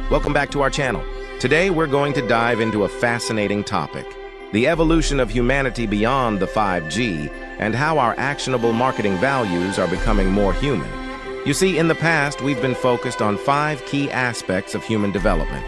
Welcome back to our channel. Today we're going to dive into a fascinating topic: the evolution of humanity beyond the 5G and how our actionable marketing values are becoming more human. You see, in the past, we've been focused on 5 key aspects of human development: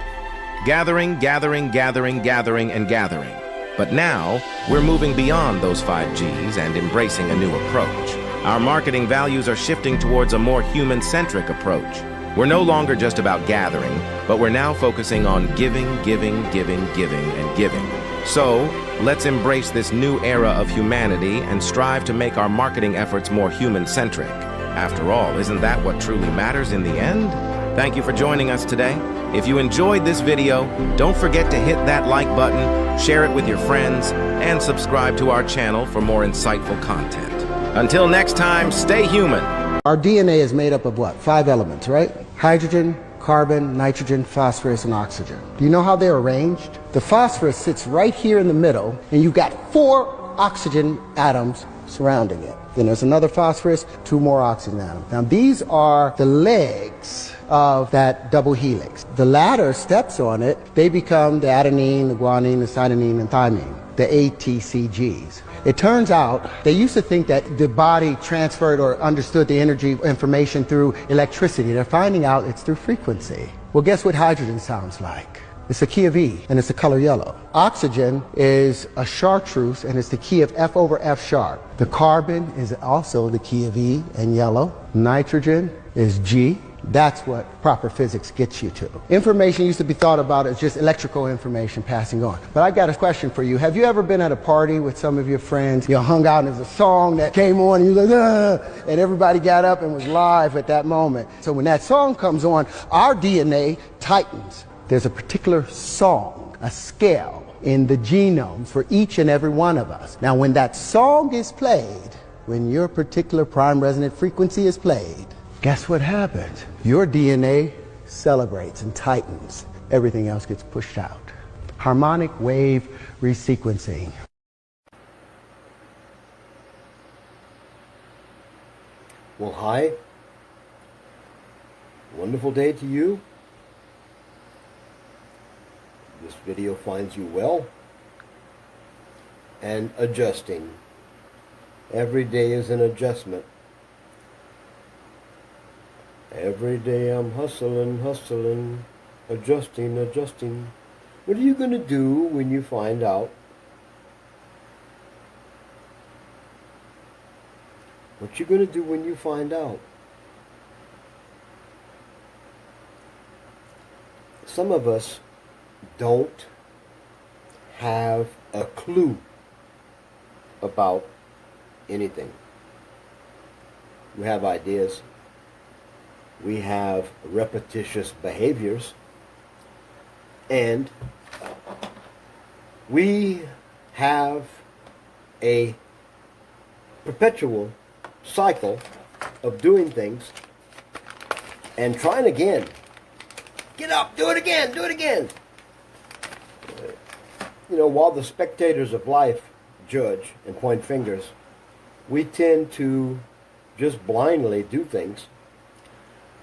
gathering, gathering, gathering, gathering, and gathering. But now, we're moving beyond those 5 Gs and embracing a new approach. Our marketing values are shifting towards a more human-centric approach. We're no longer just about gathering, but we're now focusing on giving, giving, giving, giving, and giving. So, let's embrace this new era of humanity and strive to make our marketing efforts more human-centric. After all, isn't that what truly matters in the end? Thank you for joining us today. If you enjoyed this video, don't forget to hit that like button, share it with your friends, and subscribe to our channel for more insightful content. Until next time, stay human. Our DNA is made up of what? 5 elements, right? Hydrogen, carbon, nitrogen, phosphorus, and oxygen. Do you know how they're arranged? The phosphorus sits right here in the middle, and you've got 4 oxygen atoms surrounding it. Then there's another phosphorus, 2 more oxygen atoms. Now these are the legs of that double helix. The latter steps on it, they become the adenine, the guanine, the cytosine, and thymine, the ATCGs. It turns out they used to think that the body transferred or understood the energy information through electricity. They're finding out it's through frequency. Well, guess what hydrogen sounds like? It's a key of E, and it's the color yellow. Oxygen is a chartreuse, and it's the key of F over F sharp. The carbon is also the key of E and yellow. Nitrogen is G. That's what proper physics gets you to. Information used to be thought about as just electrical information passing on. But I got a question for you. Have you ever been at a party with some of your friends? You hung out and there's a song that came on and you were like, ah, and everybody got up and was live at that moment. So when that song comes on, our DNA tightens. There's a particular song, a scale in the genome for each and every one of us. Now when that song is played, when your particular prime resonant frequency is played, guess what happens? Your DNA celebrates and tightens. Everything else gets pushed out. Harmonic wave resequencing. Well, hi. Wonderful day to you. This video finds you well and adjusting. Every day is an adjustment. Every day I'm hustling, hustling, adjusting, adjusting. What are you going to do when you find out? What you going to do when you find out? Some of us don't have a clue about anything. We have ideas. We have repetitious behaviors, and we have a perpetual cycle of doing things and trying again. Get up, do it again, do it again. You know, while the spectators of life judge and point fingers, we tend to just blindly do things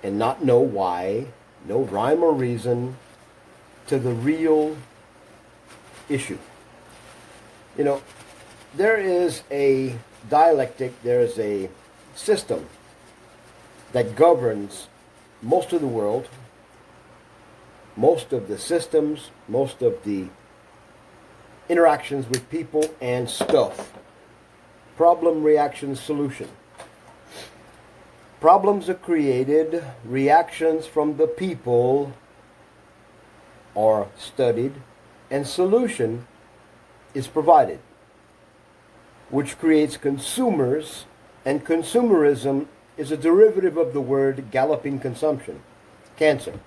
and not know why, no rhyme or reason to the real issue. You know, there is a dialectic, there is a system that governs most of the world, most of the systems, most of the interactions with people and stuff. Problem, reaction, solution. Problems are created, reactions from the people are studied, and solution is provided, which creates consumers, and consumerism is a derivative of the word galloping consumption, cancer,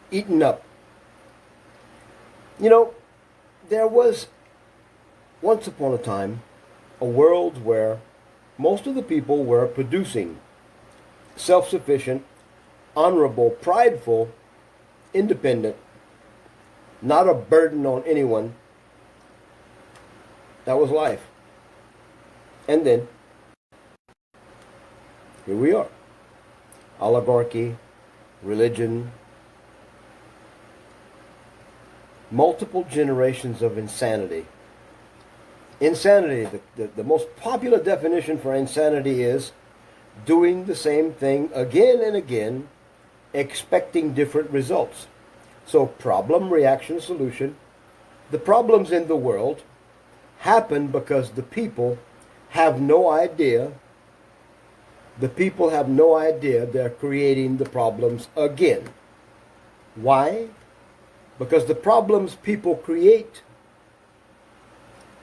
eaten up. You know, there was once upon a time a world where most of the people were producing self-sufficient, honorable, prideful, independent, not a burden on anyone. That was life. And then, here we are. Oligarchy, religion, multiple generations of insanity. Insanity, the most popular definition for insanity is doing the same thing again and again, expecting different results. So problem, reaction, solution. The problems in the world happen because the people have no idea. The people have no idea they're creating the problems again. Why? Because the problems people create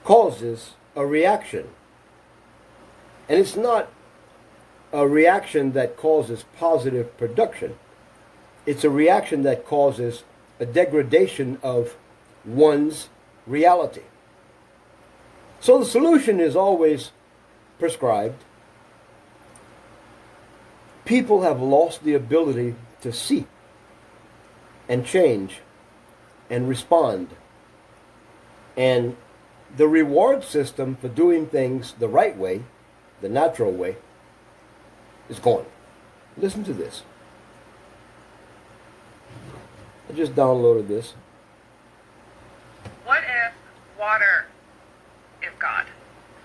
causes a reaction. And it's not a reaction that causes positive production. It's a reaction that causes a degradation of one's reality. So the solution is always prescribed. People have lost the ability to see and change and respond. And the reward system for doing things the right way, the natural way, is gone. Listen to this. I just downloaded this. What if water is God?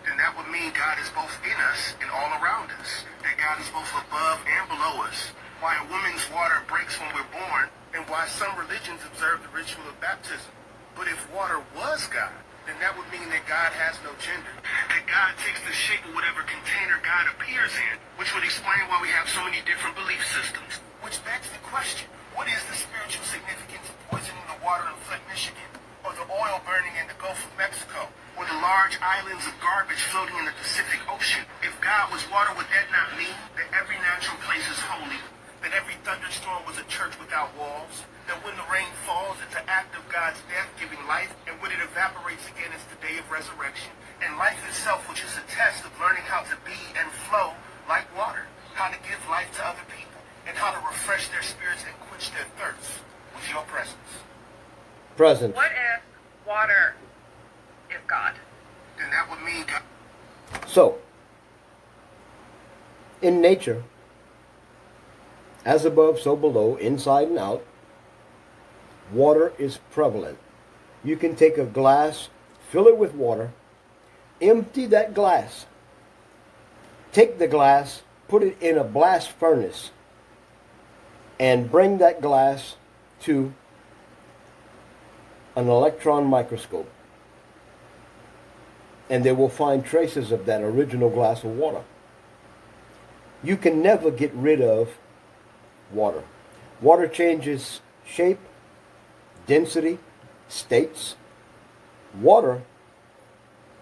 Then that would mean God is both in us and all around us. That God is both above and below us. Why a woman's water breaks when we're born, and why some religions observe the ritual of baptism. But if water was God, then that would mean that God has no gender. That God takes the shape of whatever container God appears in, which would explain why we have so many different belief systems. Which begs the question, what is the spiritual significance of poisoning the water in Flint, Michigan? Or the oil burning in the Gulf of Mexico? Or the large islands of garbage floating in the Pacific Ocean? If God was water, would that not mean that every natural place is holy? That every thunderstorm was a church without walls? That when the rain falls, it's an act of God's death giving life, and when it evaporates again, it's the day of resurrection? And life itself, which is a test of learning how to be and flow like water, how to give life to other people, and how to refresh their spirits and quench their thirst with your presence. Present. What if water is God? Then that would mean God. So, in nature, as above, so below, inside and out, water is prevalent. You can take a glass, fill it with water, empty that glass, take the glass, put it in a blast furnace, and bring that glass to an electron microscope. And they will find traces of that original glass of water. You can never get rid of water. Water changes shape, density, states. Water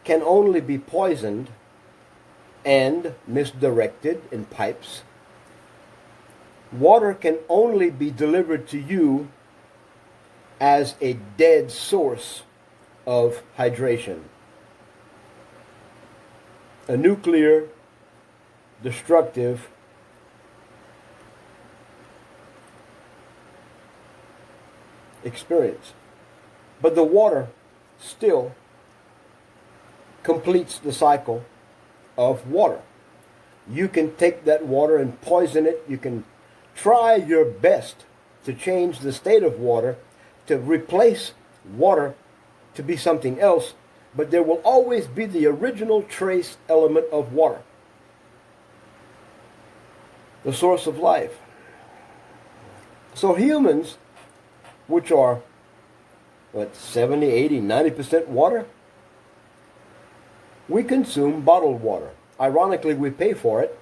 can only be poisoned and misdirected in pipes. Water can only be delivered to you as a dead source of hydration. A nuclear, destructive, experience. But the water still completes the cycle of water. You can take that water and poison it. You can try your best to change the state of water, to replace water to be something else, but there will always be the original trace element of water, the source of life. So humans, which are, 70, 80, 90% water, we consume bottled water. Ironically, we pay for it.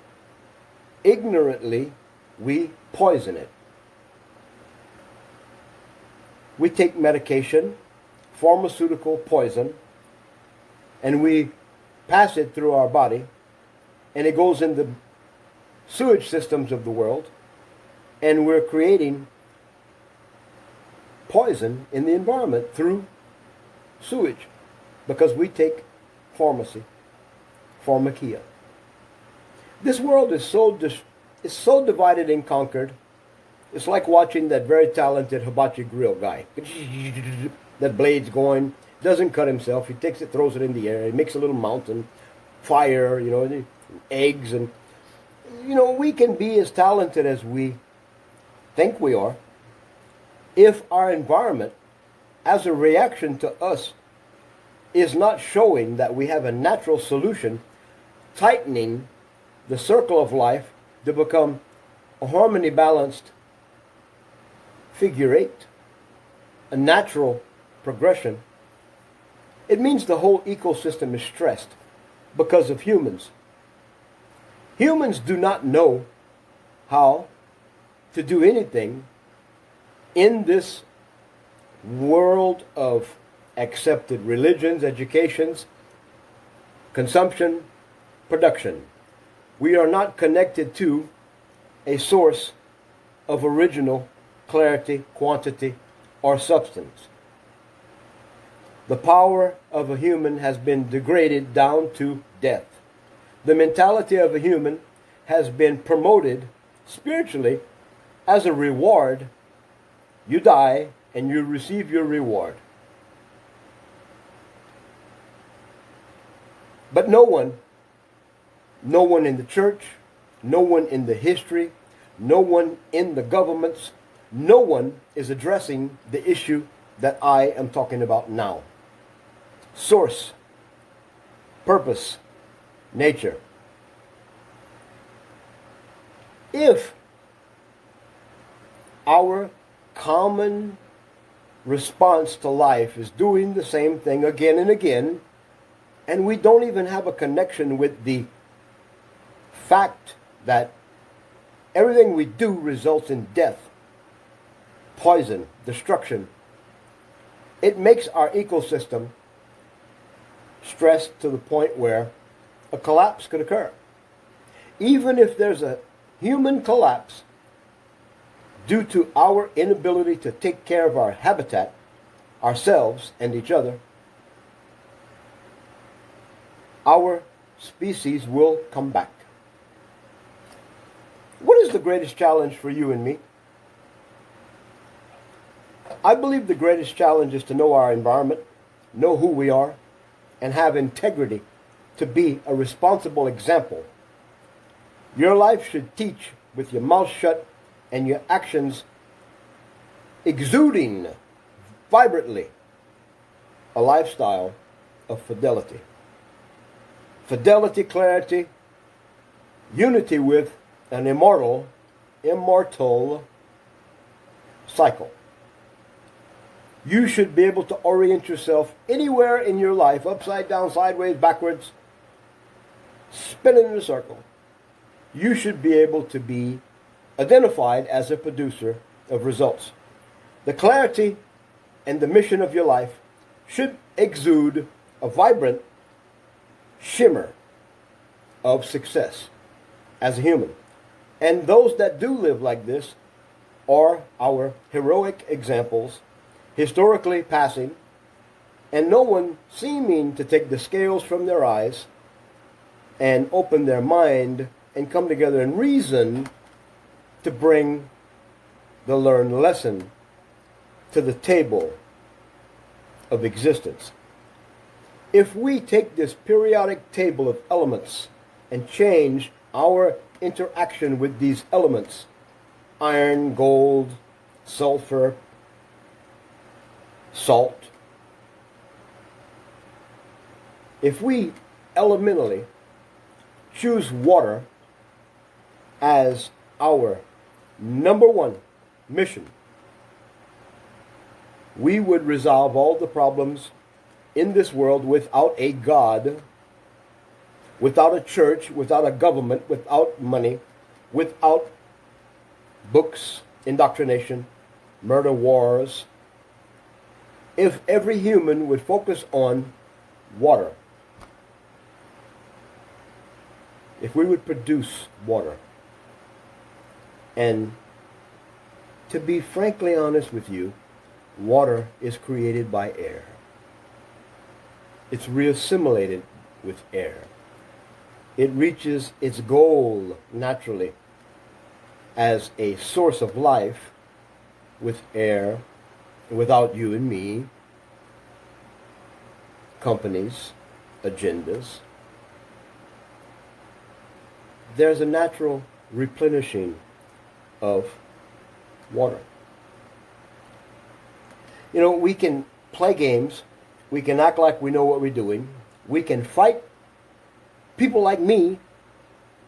Ignorantly, we poison it. We take medication, pharmaceutical poison, and we pass it through our body, and it goes in the sewage systems of the world, and we're creating poison in the environment through sewage because we take pharmakia. This world is so divided and conquered. It's like watching that very talented hibachi grill guy. That blade's going, doesn't cut himself. He takes it, throws it in the air. He makes a little mountain, fire, eggs. And, we can be as talented as we think we are if our environment as a reaction to us, is not showing that we have a natural solution, tightening the circle of life to become a harmony balanced figure eight, a natural progression, it means the whole ecosystem is stressed because of humans. Humans do not know how to do anything in this world of accepted religions, educations, consumption, production. We are not connected to a source of original clarity, quantity, or substance. The power of a human has been degraded down to death. The mentality of a human has been promoted spiritually as a reward. You die and you receive your reward. But no one in the church, no one in the history, no one in the governments, no one is addressing the issue that I am talking about now. Source, purpose, nature. If our common response to life is doing the same thing again and again, and we don't even have a connection with the fact that everything we do results in death, poison, destruction, it makes our ecosystem stressed to the point where a collapse could occur. Even if there's a human collapse due to our inability to take care of our habitat, ourselves and each other, our species will come back. What is the greatest challenge for you and me? I believe the greatest challenge is to know our environment, know who we are, and have integrity to be a responsible example. Your life should teach with your mouth shut and your actions exuding vibrantly a lifestyle of fidelity. Fidelity, clarity, unity with an immortal cycle. You should be able to orient yourself anywhere in your life, upside down, sideways, backwards, spinning in a circle. You should be able to be identified as a producer of results. The clarity and the mission of your life should exude a vibrant shimmer of success as a human. And those that do live like this are our heroic examples, historically passing, and no one seeming to take the scales from their eyes and open their mind and come together and reason to bring the learned lesson to the table of existence. If we take this periodic table of elements and change our interaction with these elements, iron, gold, sulfur, salt, if we elementally choose water as our number one mission, we would resolve all the problems in this world without a God, without a church, without a government, without money, without books, indoctrination, murder, wars. If every human would focus on water, if we would produce water, and to be frankly honest with you, water is created by air. It's reassimilated with air. It reaches its goal naturally as a source of life with air, without you and me, companies, agendas. There's a natural replenishing of water. You know, we can play games. We can act like we know what we're doing. We can fight people like me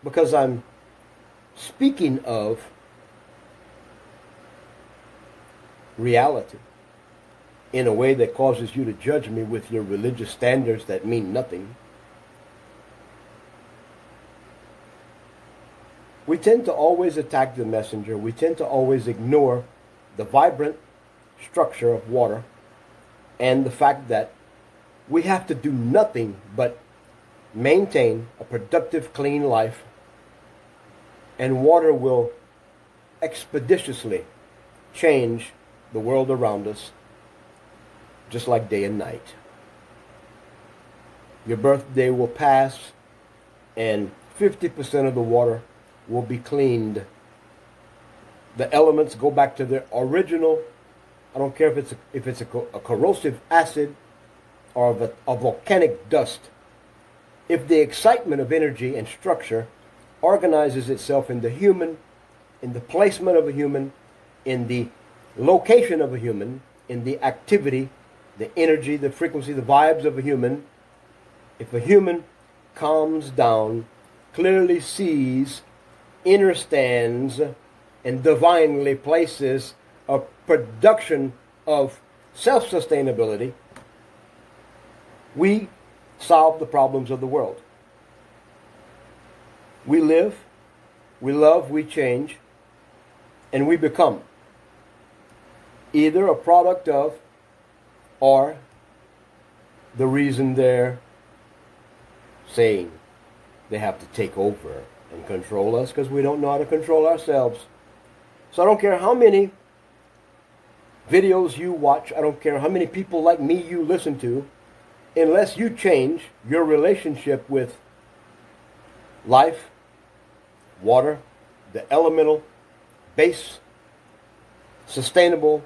because I'm speaking of reality in a way that causes you to judge me with your religious standards that mean nothing. We tend to always attack the messenger. We tend to always ignore the vibrant structure of water and the fact that we have to do nothing but maintain a productive, clean life, and water will expeditiously change the world around us, just like day and night. Your birthday will pass, and 50% of the water will be cleaned. The elements go back to their original. I don't care if it's a corrosive acid or a volcanic dust. If the excitement of energy and structure organizes itself in the human, in the placement of a human, in the location of a human, in the activity, the energy, the frequency, the vibes of a human, if a human calms down, clearly sees, understands, and divinely places a production of self-sustainability, we solve the problems of the world. We live, we love, we change, and we become either a product of or the reason they're saying they have to take over and control us because we don't know how to control ourselves. So I don't care how many videos you watch, I don't care how many people like me you listen to, unless you change your relationship with life, water, the elemental, base, sustainable,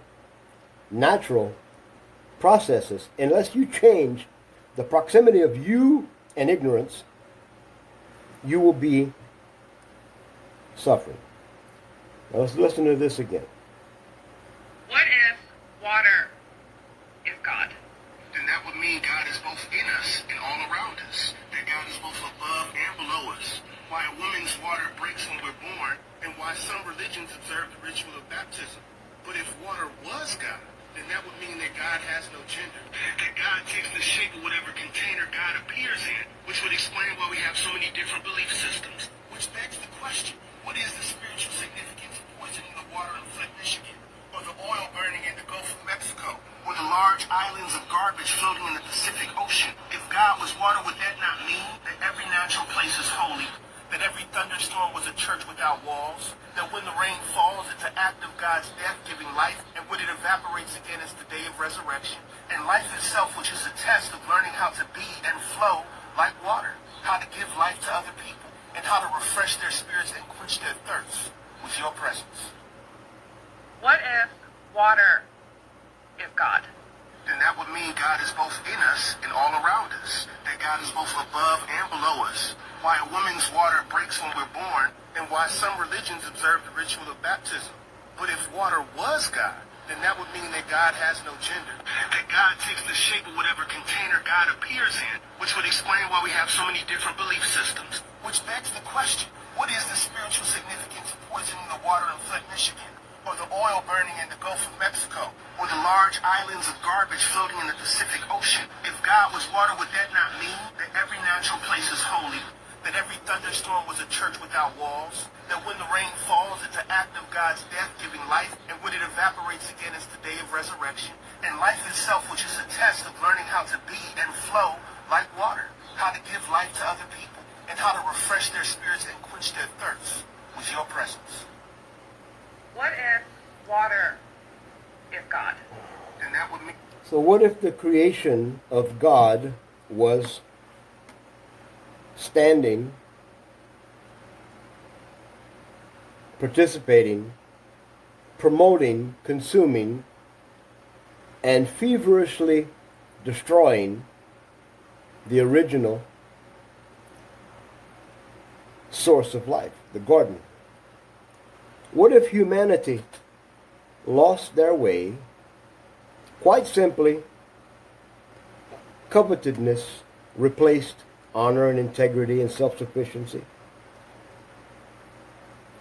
natural processes, unless you change the proximity of you and ignorance, you will be suffering. Now let's listen to this again. What if water is God? Then that would mean God is both in us and all around us. That God is both above and below us. Why a woman's water breaks when we're born, and why some religions observe the ritual of baptism. But if water was God, then that would mean that God has no gender. That God takes the shape of whatever container God appears in, which would explain why we have so many different belief systems. Which begs the question, what is the spiritual significance of poisoning the water in Flint, Michigan? Or the oil burning in the Gulf of Mexico? Or the large islands of garbage floating in the Pacific Ocean? If God was water, would that not mean that every natural place is holy? That every thunderstorm was a church without walls? That when the rain falls, it's an act of God's death giving life, and when it evaporates again, it's the day of resurrection? And life itself, which is a test of learning how to be and flow like water, how to give life to other people, and how to refresh their spirits and quench their thirst with your presence. What if water is God? Then that would mean God is both in us and all around us. That God is both above and below us. Why a woman's water breaks when we're born, and why some religions observe the ritual of baptism. But if water was God, then that would mean that God has no gender. That God takes the shape of whatever container God appears in, which would explain why we have so many different belief systems. Which begs the question, what is the spiritual significance of poisoning the water in Flint, Michigan? Or the oil burning in the Gulf of Mexico? Or the large islands of garbage floating in the Pacific Ocean? If God was water, would that not mean that every natural place is holy? That every thunderstorm was a church without walls? That when the rain falls, it's an act of God's death giving life, and when it evaporates again, it's the day of resurrection? And life itself, which is a test of learning how to be and flow like water, how to give life to other people, and how to refresh their spirits and quench their thirst with your presence. What if water is God? Then that would mean... So what if the creation of God was standing, participating, promoting, consuming, and feverishly destroying the original source of life, the garden? What if humanity lost their way, quite simply Covetousness replaced honor and integrity and self-sufficiency.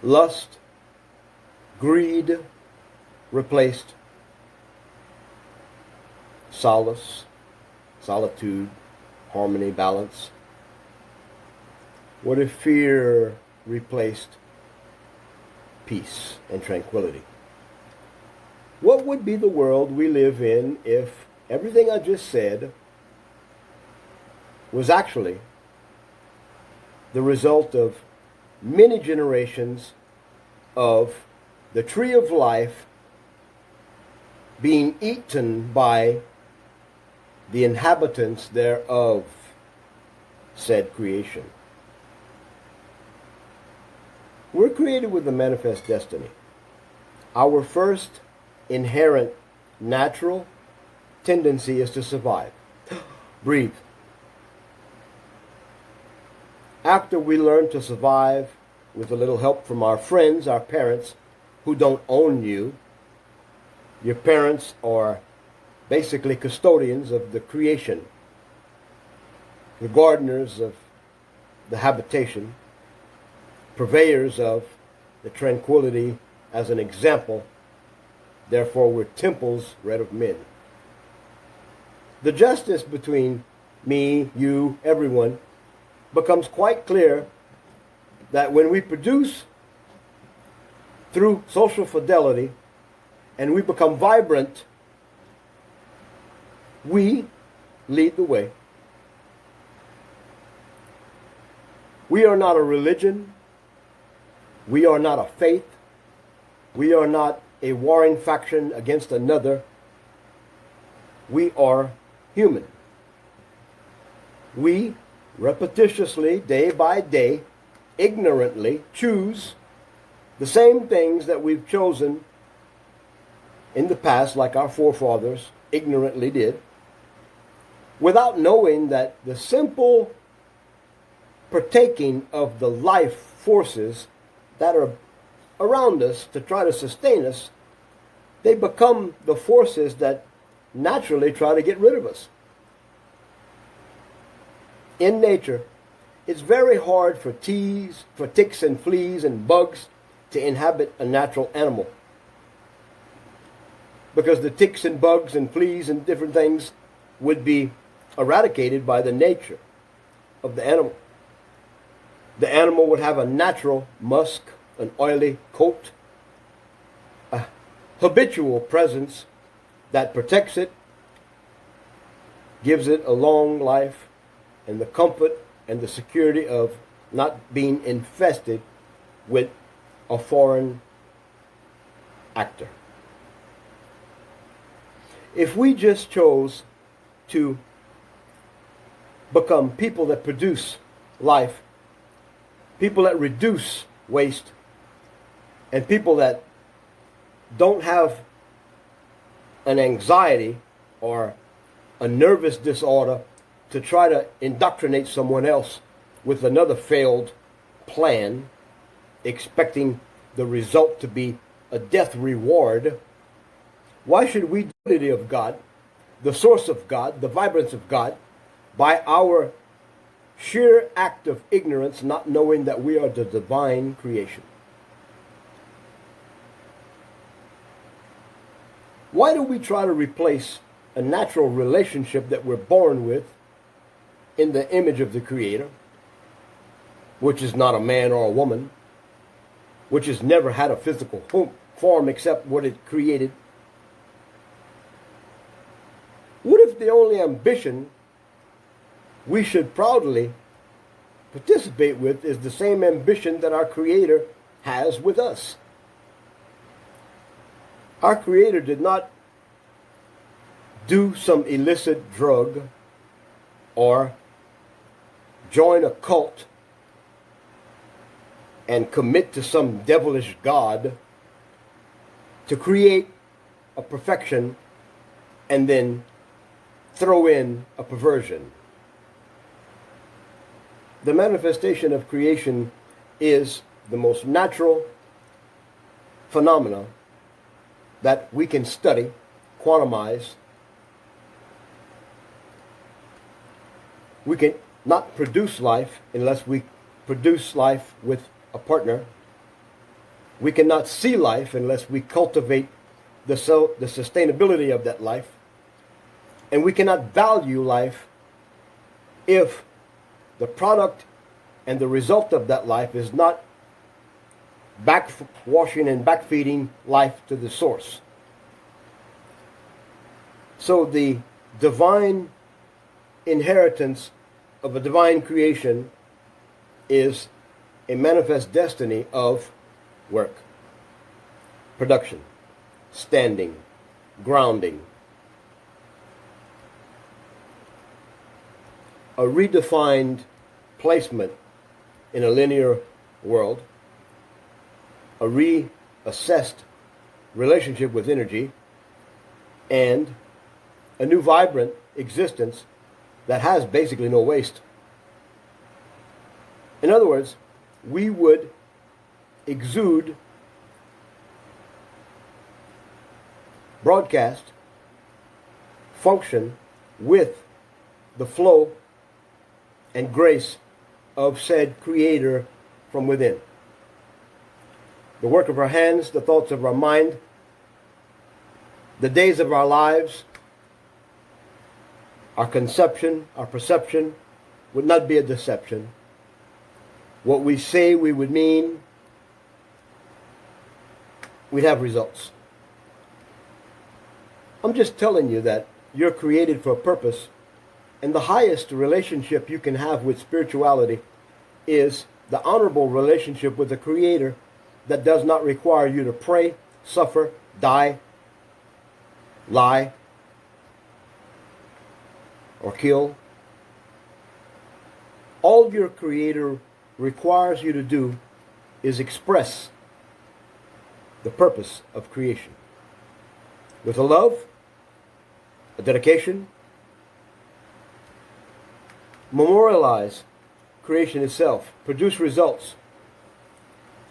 Lust, greed replaced solace, solitude, harmony, balance. What if fear replaced peace and tranquility? What would be the world we live in if everything I just said was actually the result of many generations of the tree of life being eaten by the inhabitants thereof, said creation? We're created with a manifest destiny. Our first inherent natural tendency is to survive. Breathe. After we learn to survive with a little help from our friends, our parents, who don't own you, your parents are basically custodians of the creation, the gardeners of the habitation, purveyors of the tranquility as an example. Therefore, we're temples read of men. The justice between me, you, everyone becomes quite clear that when we produce through social fidelity and we become vibrant, we lead the way. We are not a religion. We are not a faith. We are not a warring faction against another. We are human. We repetitiously, day by day, ignorantly choose the same things that we've chosen in the past, like our forefathers ignorantly did, without knowing that the simple partaking of the life forces that are around us to try to sustain us, they become the forces that naturally try to get rid of us. In nature, it's very hard for ticks and fleas and bugs to inhabit a natural animal, because the ticks and bugs and fleas and different things would be eradicated by the nature of the animal. The animal would have a natural musk, an oily coat, a habitual presence that protects it, gives it a long life, and the comfort and the security of not being infested with a foreign actor. If we just chose to become people that produce life, people that reduce waste, and people that don't have an anxiety or a nervous disorder to try to indoctrinate someone else with another failed plan, expecting the result to be a death reward, why should we do the unity of God, the source of God, the vibrance of God, by our sheer act of ignorance, not knowing that we are the divine creation? Why do we try to replace a natural relationship that we're born with in the image of the Creator, which is not a man or a woman, which has never had a physical form except what it created? What if the only ambition we should proudly participate with is the same ambition that our Creator has with us? Our Creator did not do some illicit drug or join a cult and commit to some devilish god to create a perfection and then throw in a perversion. The manifestation of creation is the most natural phenomena that we can study, quantumize, We can not produce life unless we produce life with a partner. We cannot see life unless we cultivate the sustainability of that life. And we cannot value life if the product and the result of that life is not backwashing and backfeeding life to the source. So the divine inheritance of a divine creation is a manifest destiny of work, production, standing, grounding. A redefined placement in a linear world, a reassessed relationship with energy, and a new vibrant existence that has basically no waste. In other words, we would exude, broadcast, function with the flow and grace of said Creator from within. The work of our hands, the thoughts of our mind, the days of our lives, our conception, our perception would not be a deception. What we say we would mean, we'd have results. I'm just telling you that you're created for a purpose, and the highest relationship you can have with spirituality is the honorable relationship with the Creator that does not require you to pray, suffer, die, lie, or kill. All your Creator requires you to do is express the purpose of creation with a love, a dedication. Memorialize creation itself, produce results.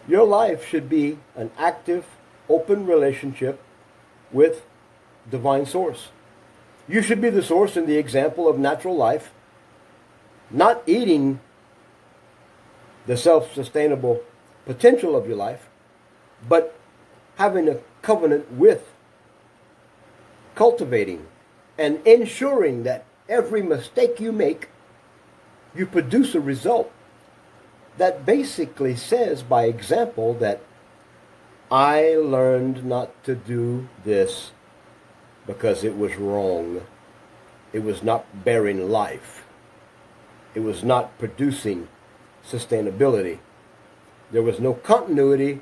Your life should be an active, open relationship with divine source. You should be the source and the example of natural life, not eating the self-sustainable potential of your life, but having a covenant with, cultivating, and ensuring that every mistake you make, you produce a result that basically says by example that I learned not to do this because it was wrong. It was not bearing life. It was not producing sustainability. There was no continuity,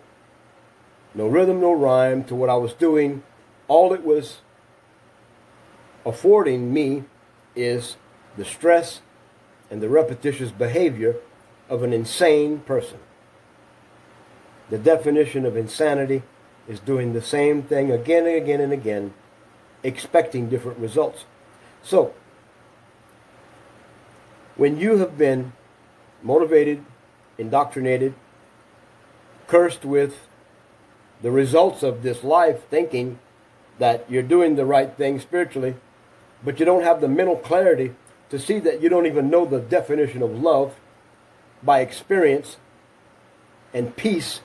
no rhythm, no rhyme to what I was doing. All it was affording me is the stress and the repetitious behavior of an insane person. The definition of insanity is doing the same thing again and again and again, expecting different results. So, when you have been motivated, indoctrinated, cursed with the results of this life, thinking that you're doing the right thing spiritually, but you don't have the mental clarity to see that you don't even know the definition of love by experience and peace.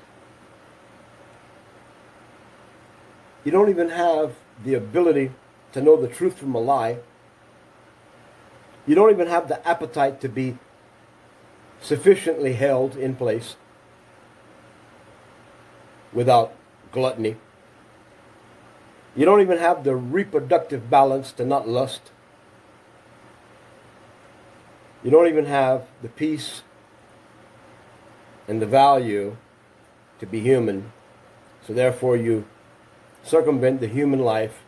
You don't even have the ability to know the truth from a lie. You don't even have the appetite to be sufficiently held in place without gluttony. You don't even have the reproductive balance to not lust. You don't even have the peace and the value to be human. So therefore you circumvent the human life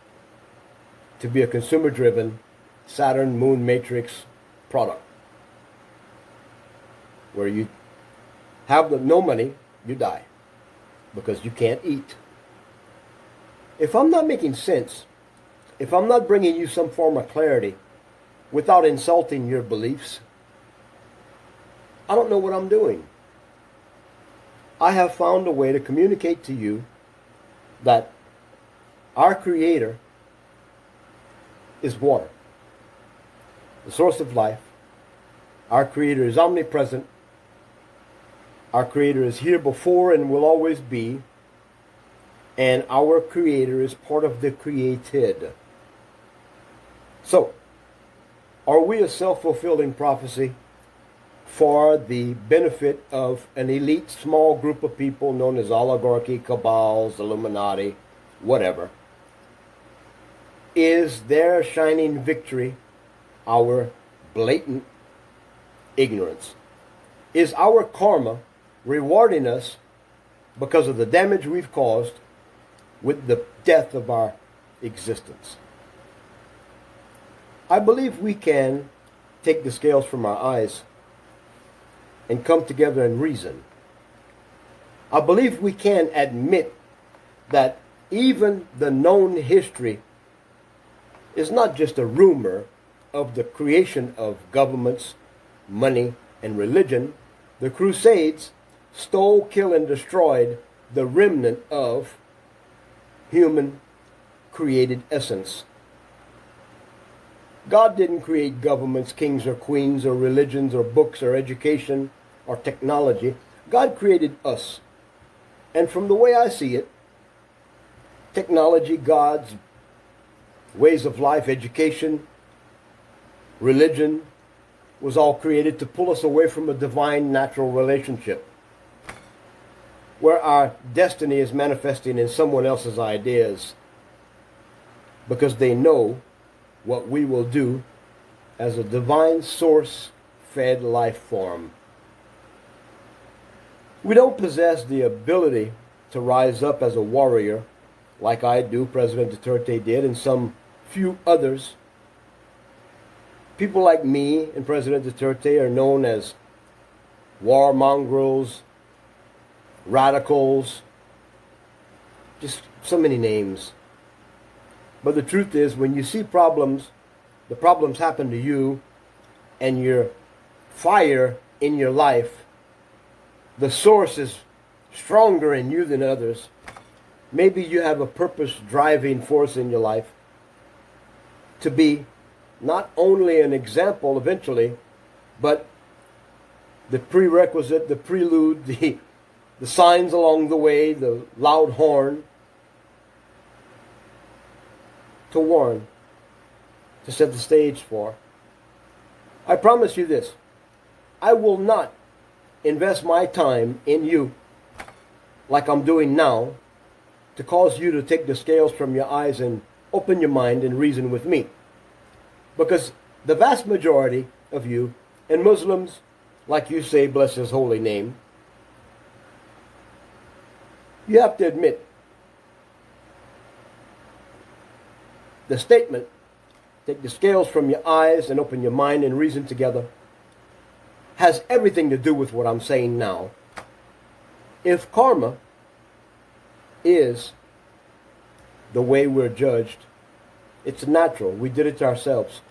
to be a consumer-driven Saturn moon matrix product, where you have no money, you die because you can't eat. If I'm not making sense, if I'm not bringing you some form of clarity without insulting your beliefs, I don't know what I'm doing. I have found a way to communicate to you that our Creator is water, the source of life, Our Creator is omnipresent. Our Creator is here before and will always be. And our Creator is part of the created. So, are we a self-fulfilling prophecy for the benefit of an elite small group of people known as oligarchy, cabals, Illuminati, whatever? Is their shining victory our blatant ignorance? Is our karma rewarding us because of the damage we've caused with the death of our existence? I believe we can take the scales from our eyes and come together and reason. I believe we can admit that even the known history is not just a rumor of the creation of governments, money, and religion. The Crusades stole, killed, and destroyed the remnant of human created essence. God didn't create governments, kings or queens, or religions, or books, or education, or technology. God created us. And from the way I see it, technology, gods, ways of life, education, religion, was all created to pull us away from a divine natural relationship where our destiny is manifesting in someone else's ideas because they know what we will do as a divine source-fed life form. We don't possess the ability to rise up as a warrior like I do, President Duterte did, and some few others. People like me and President Duterte are known as war mongrels, radicals, just so many names. But the truth is, when you see problems, the problems happen to you, and your fire in your life, the source is stronger in you than others. Maybe you have a purpose-driving force in your life to be not only an example eventually, but the prerequisite, the prelude, the signs along the way, the loud horn, to warn, to set the stage for. I promise you this, I will not invest my time in you like I'm doing now to cause you to take the scales from your eyes and open your mind and reason with me. Because the vast majority of you, and Muslims, like you say, bless his holy name, you have to admit, the statement, take the scales from your eyes and open your mind and reason together, has everything to do with what I'm saying now. If karma is the way we're judged, it's natural. We did it to ourselves.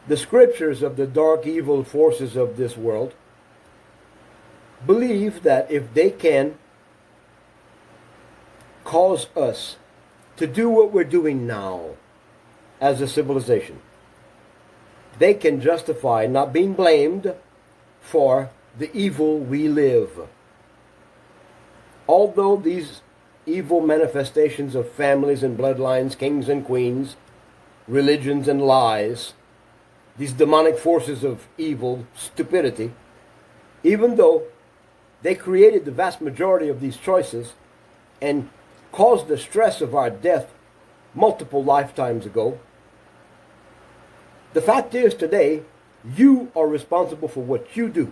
The scriptures of the dark evil forces of this world believe that if they can cause us to do what we're doing now as a civilization, they can justify not being blamed for the evil we live. Although these evil manifestations of families and bloodlines, kings and queens, religions and lies, these demonic forces of evil, stupidity, even though they created the vast majority of these choices and caused the stress of our death multiple lifetimes ago, the fact is today, you are responsible for what you do.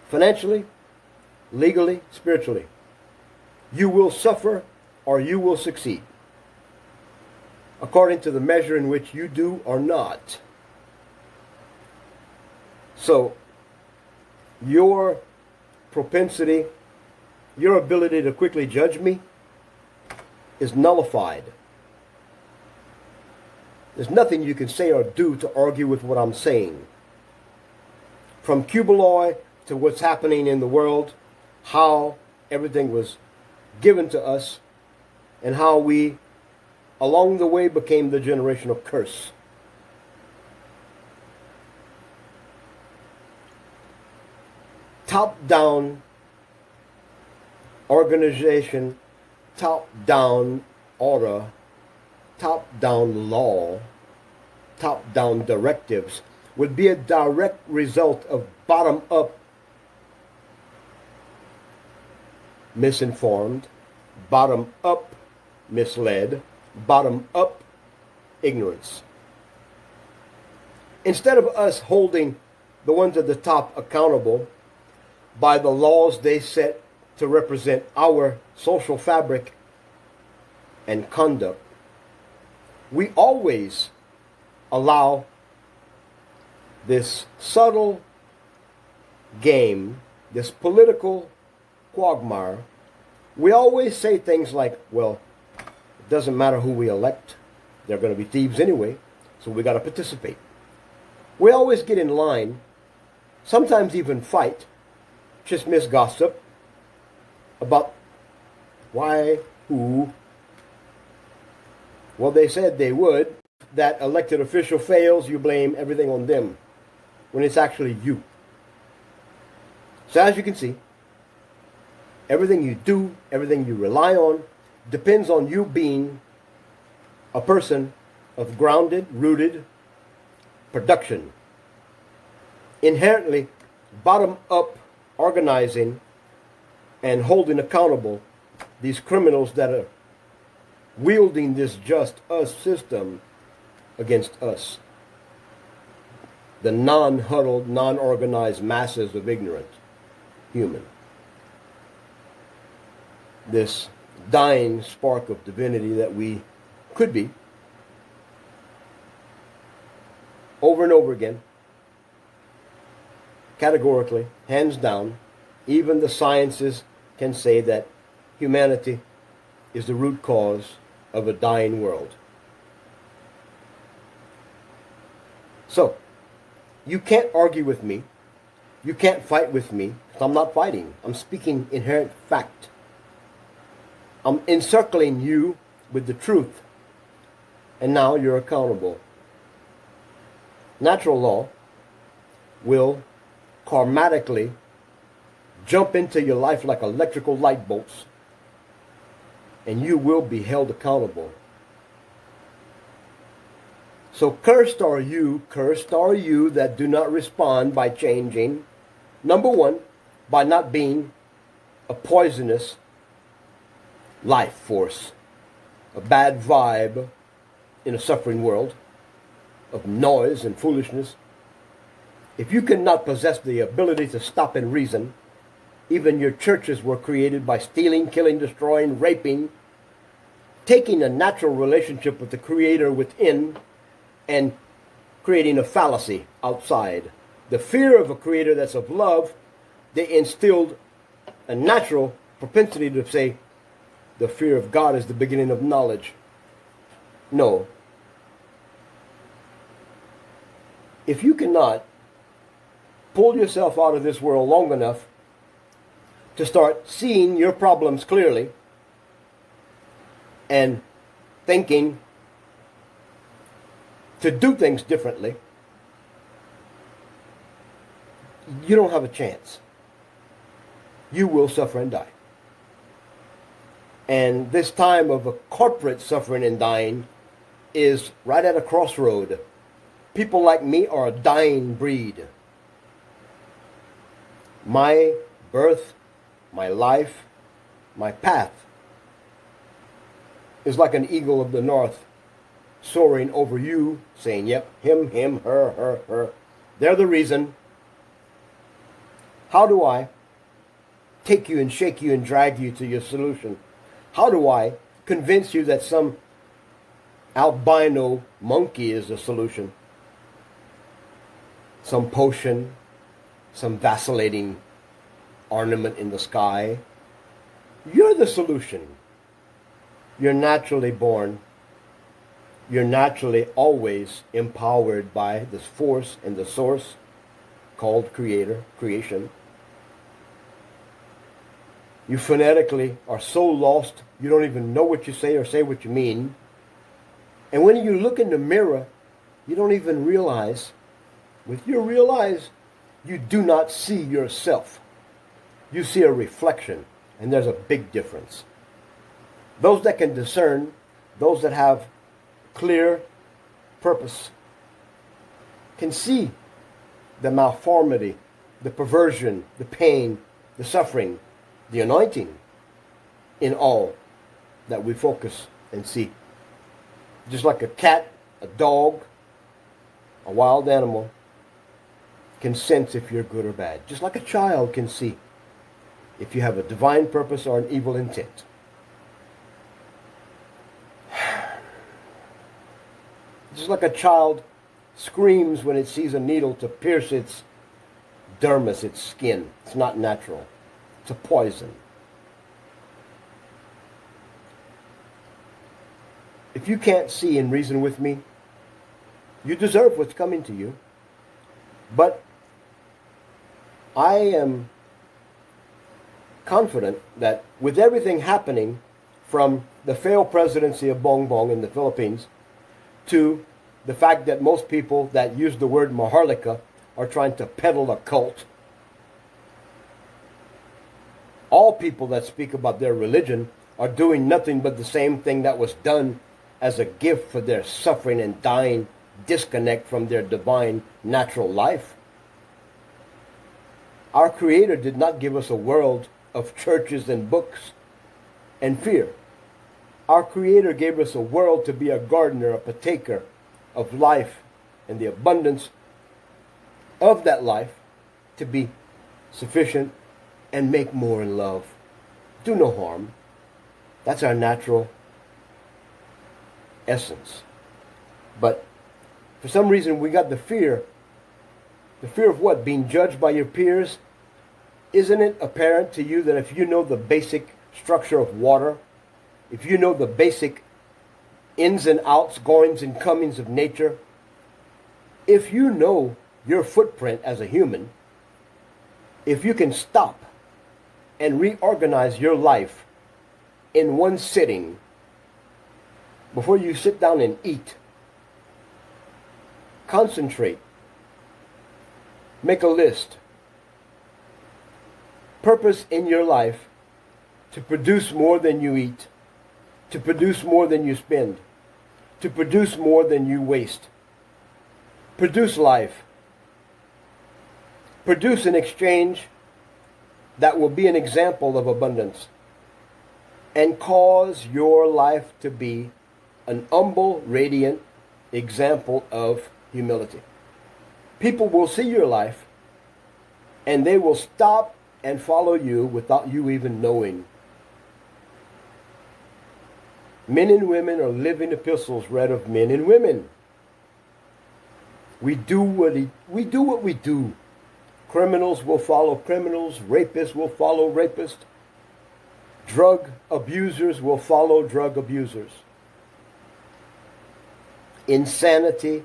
Financially, legally, spiritually. You will suffer or you will succeed, according to the measure in which you do or not. So, your propensity, your ability to quickly judge me is nullified. There's nothing you can say or do to argue with what I'm saying. From Cubaloy to what's happening in the world, how everything was given to us, and how we along the way became the generation of curse. Top-down organization, top-down order, top-down law, top-down directives would be a direct result of bottom-up misinformed, bottom-up misled, bottom-up ignorance. Instead of us holding the ones at the top accountable by the laws they set to represent our social fabric and conduct, we always allow this subtle game, this political quagmire. We always say things like, well, it doesn't matter who we elect, they're going to be thieves anyway, so we got to participate. We always get in line, sometimes even fight, chismis gossip about why, who. Well, they said they would. That elected official fails, you blame everything on them, when it's actually you. So as you can see, everything you do, everything you rely on, depends on you being a person of grounded, rooted production. Inherently, bottom-up organizing and holding accountable these criminals that are wielding this just us system against us. The non-huddled, non-organized masses of ignorant human. This dying spark of divinity that we could be, over and over again, categorically, hands down, even the sciences can say that humanity is the root cause of a dying world. So, you can't argue with me. You can't fight with me. I'm not fighting. I'm speaking inherent fact. I'm encircling you with the truth. And now you're accountable. Natural law will karmatically jump into your life like electrical light bolts, and you will be held accountable. So cursed are you that do not respond by changing. Number one, by not being a poisonous life force, a bad vibe in a suffering world of noise and foolishness. If you cannot possess the ability to stop and reason, even your churches were created by stealing, killing, destroying, raping, taking a natural relationship with the Creator within and creating a fallacy outside. The fear of a Creator that's of love, they instilled a natural propensity to say, the fear of God is the beginning of knowledge. No. If you cannot pull yourself out of this world long enough to start seeing your problems clearly and thinking to do things differently, you don't have a chance. You will suffer and die. And this time of a corporate suffering and dying is right at a crossroad. People like me are a dying breed. My birth, my life, my path is like an eagle of the north soaring over you, saying, yep, him, her. They're the reason. How do I take you and shake you and drag you to your solution? How do I convince you that some albino monkey is the solution? Some potion, some vacillating ornament in the sky? You're the solution. You're naturally born. You're naturally always empowered by this force and the source called Creator, creation. You phonetically are so lost, you don't even know what you say or say what you mean. And when you look in the mirror, you don't even realize, with your real eyes, you do not see yourself. You see a reflection, and there's a big difference. Those that can discern, those that have clear purpose, can see the malformity, the perversion, the pain, the suffering, the anointing in all that we focus and see. Just like a cat, a dog, a wild animal can sense if you're good or bad. Just like a child can see if you have a divine purpose or an evil intent. Just like a child screams when it sees a needle to pierce its dermis, its skin. It's not natural. It's a poison. If you can't see and reason with me, you deserve what's coming to you. But I am confident that with everything happening from the failed presidency of Bongbong in the Philippines to the fact that most people that use the word Maharlika are trying to peddle a cult, all people that speak about their religion are doing nothing but the same thing that was done as a gift for their suffering and dying disconnect from their divine natural life. Our Creator did not give us a world of churches and books and fear. Our Creator gave us a world to be a gardener, a partaker of life and the abundance of that life, to be sufficient and make more in love. Do no harm. That's our natural essence. But for some reason we got the fear. The fear of what? Being judged by your peers? Isn't it apparent to you that if you know the basic structure of water, if you know the basic ins and outs, goings and comings of nature, if you know your footprint as a human, if you can stop and reorganize your life in one sitting before you sit down and eat, concentrate, make a list, purpose in your life to produce more than you eat, to produce more than you spend, to produce more than you waste. Produce life. Produce an exchange that will be an example of abundance, and cause your life to be an humble, radiant example of humility. People will see your life and they will stop and follow you without you even knowing. Men and women are living epistles read of men and women. We do what we do. Criminals will follow criminals. Rapists will follow rapists. Drug abusers will follow drug abusers. Insanity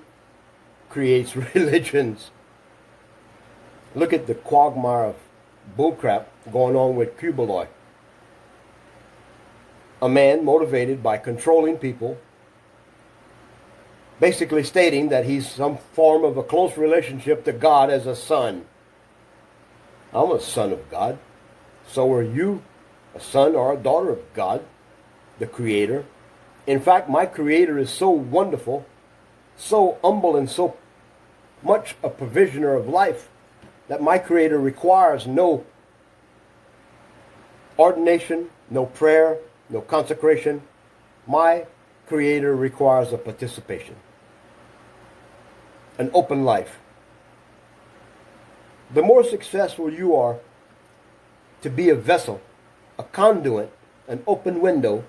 creates religions. Look at the quagmire of bullcrap going on with Cubaloy. A man motivated by controlling people, basically stating that he's some form of a close relationship to God as a son. I'm a son of God. So are you a son or a daughter of God, the Creator. In fact, my Creator is so wonderful, so humble, and so much a provisioner of life that my Creator requires no ordination, no prayer, no consecration. My Creator requires a participation, an open life. The more successful you are to be a vessel, a conduit, an open window,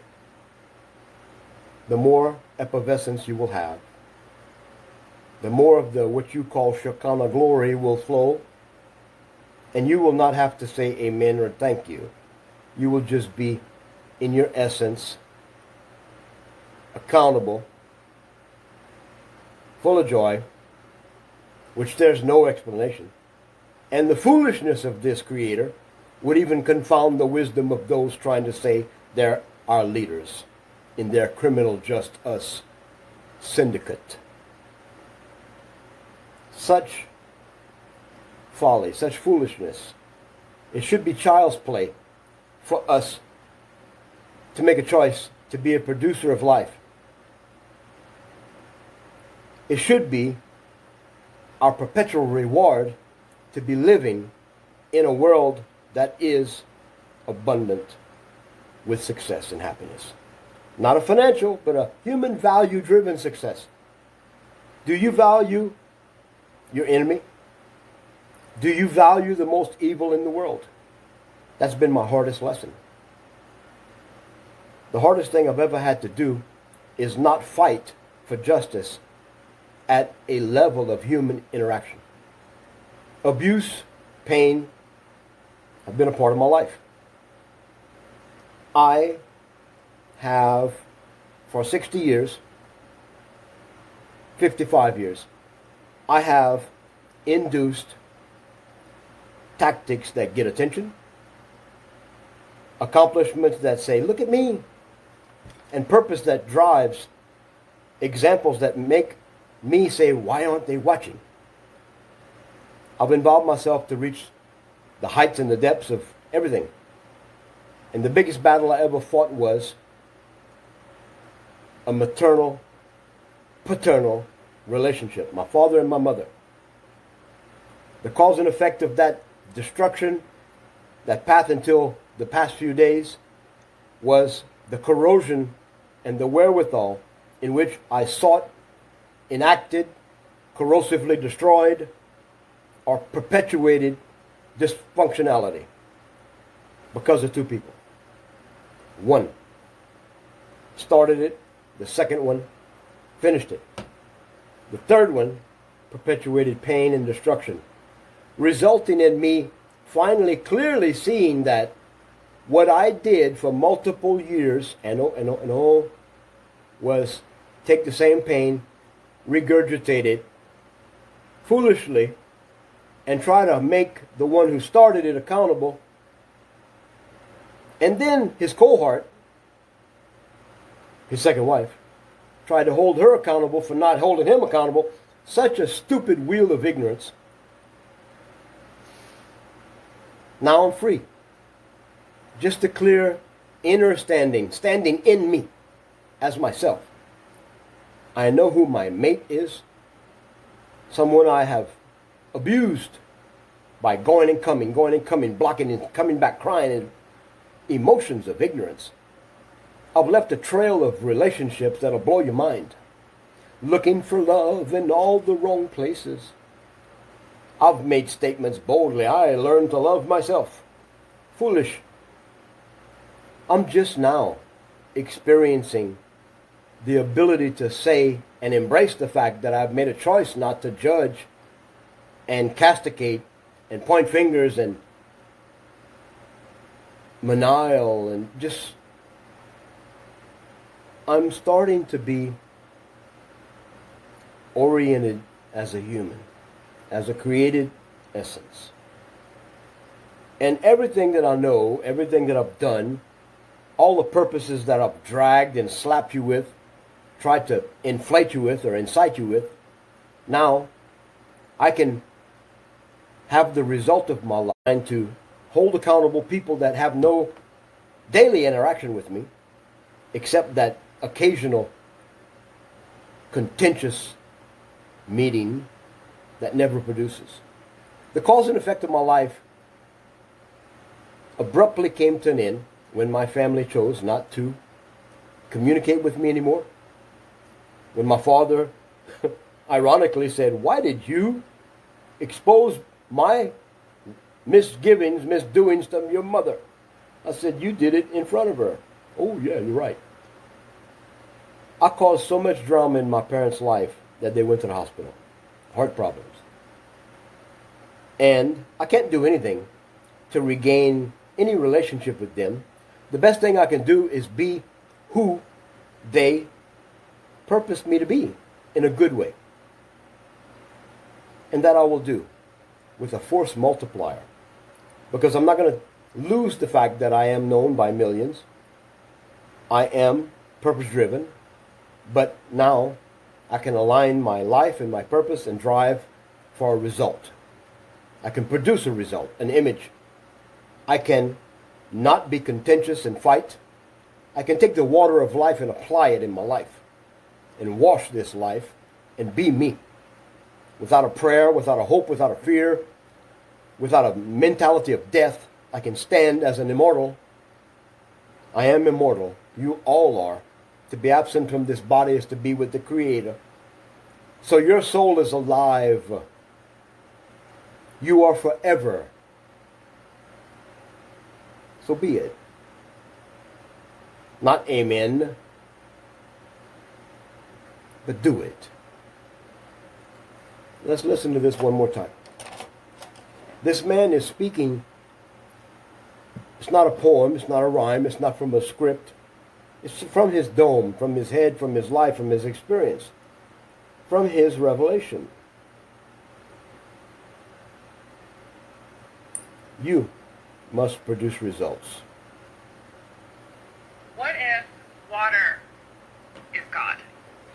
the more effervescence you will have. The more of the what you call Shekinah glory will flow, and you will not have to say amen or thank you. You will just be, in your essence, accountable, full of joy, which there's no explanation. And the foolishness of this Creator would even confound the wisdom of those trying to say they're our leaders in their criminal just us syndicate. Such folly, such foolishness. It should be child's play for us to make a choice to be a producer of life. It should be our perpetual reward to be living in a world that is abundant with success and happiness. Not a financial, but a human value-driven success. Do you value your enemy? Do you value the most evil in the world? That's been my hardest lesson. The hardest thing I've ever had to do is not fight for justice at a level of human interaction. Abuse, pain, have been a part of my life. I have, for 60 years, 55 years, I have induced tactics that get attention, accomplishments that say, look at me, and purpose that drives examples that make me say, why aren't they watching? I've involved myself to reach the heights and the depths of everything. And the biggest battle I ever fought was a maternal, paternal relationship. My father and my mother. The cause and effect of that destruction, that path until the past few days, was the corrosion and the wherewithal in which I sought, enacted, corrosively destroyed, or perpetuated dysfunctionality because of two people. One started it, the second one finished it. The third one perpetuated pain and destruction, resulting in me finally clearly seeing that what I did for multiple years and all was take the same pain, regurgitate it foolishly, and try to make the one who started it accountable. And then his cohort, his second wife, tried to hold her accountable for not holding him accountable. Such a stupid wheel of ignorance. Now I'm free. Just a clear inner standing in me as myself. I know who my mate is. Someone I have abused by going and coming, blocking and coming back, crying, and emotions of ignorance. I've left a trail of relationships that'll blow your mind. Looking for love in all the wrong places. I've made statements boldly. I learned to love myself. Foolish. I'm just now experiencing the ability to say and embrace the fact that I've made a choice not to judge and castigate and point fingers and maniacal and just... I'm starting to be oriented as a human, as a created essence. And everything that I know, everything that I've done, all the purposes that I've dragged and slapped you with, tried to inflate you with or incite you with, now I can have the result of my life to hold accountable people that have no daily interaction with me, except that occasional contentious meeting that never produces. The cause and effect of my life abruptly came to an end when my family chose not to communicate with me anymore. When my father ironically said, "Why did you expose my misgivings, misdoings to your mother?" I said, "You did it in front of her." "Oh yeah, you're right." I caused so much drama in my parents' life that they went to the hospital. Heart problems. And I can't do anything to regain any relationship with them. The best thing I can do is be who they purposed me to be in a good way. And that I will do with a force multiplier. Because I'm not going to lose the fact that I am known by millions. I am purpose-driven. But now I can align my life and my purpose and drive for a result. I can produce a result, an image. I can not be contentious and fight. I can take the water of life and apply it in my life and wash this life and be me. Without a prayer, without a hope, without a fear, without a mentality of death, I can stand as an immortal. I am immortal. You all are. To be absent from this body is to be with the Creator. So your soul is alive. You are forever. So be it. Not amen, but do it. Let's listen to this one more time. This man is speaking. It's not a poem, it's not a rhyme, it's not from a script. It's from his dome, from his head, from his life, from his experience, from his revelation. You must produce results. What if water is God?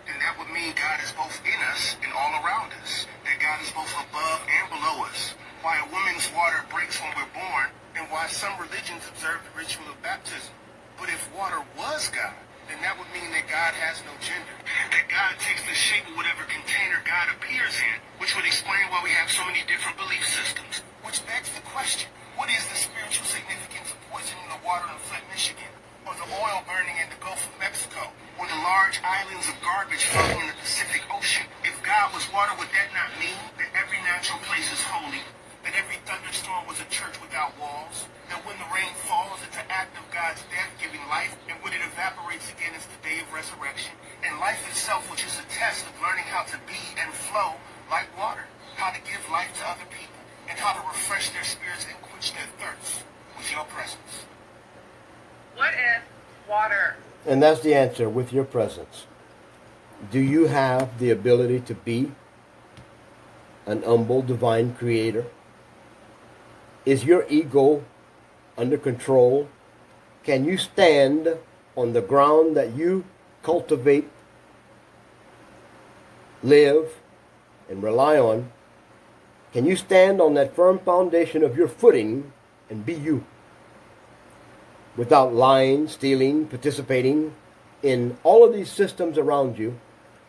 And that would mean God is both in us and all around us. That God is both above and below us. Why a woman's water breaks when we're born, and why some religions observe the ritual of baptism. But if water was God, then that would mean that God has no gender. That God takes the shape of whatever container God appears in, which would explain why we have so many different belief systems. Which begs the question, what is the spiritual significance of poisoning the water in Flint, Michigan? Or the oil burning in the Gulf of Mexico? Or the large islands of garbage floating in the Pacific Ocean? If God was water, would that not mean that every natural place is holy? That every thunderstorm was a church without walls? That when the rain falls, it's an act of God's death giving life? And when it evaporates again, it's the day of resurrection? And life itself, which is a test of learning how to be and flow like water. How to give life to other people. And how to refresh their spirits and quench their thirst with your presence. What if water? And that's the answer, with your presence. Do you have the ability to be an humble divine creator? Is your ego under control? Can you stand on the ground that you cultivate, live, and rely on? Can you stand on that firm foundation of your footing and be you? Without lying, stealing, participating in all of these systems around you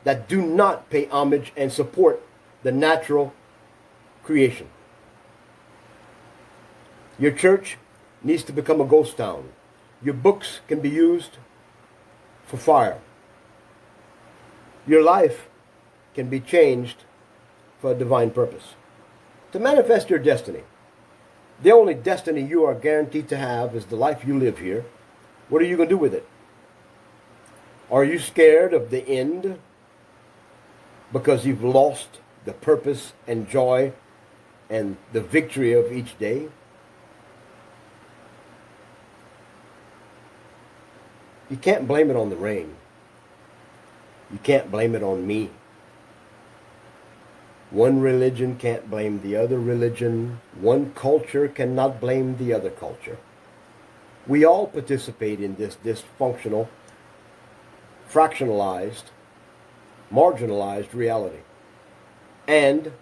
that do not pay homage and support the natural creation. Your church needs to become a ghost town. Your books can be used for fire. Your life can be changed for a divine purpose. To manifest your destiny. The only destiny you are guaranteed to have is the life you live here. What are you going to do with it? Are you scared of the end because you've lost the purpose and joy and the victory of each day? You can't blame it on the rain. You can't blame it on me. One religion can't blame the other religion. One culture cannot blame the other culture. We all participate in this dysfunctional, fractionalized, marginalized reality. And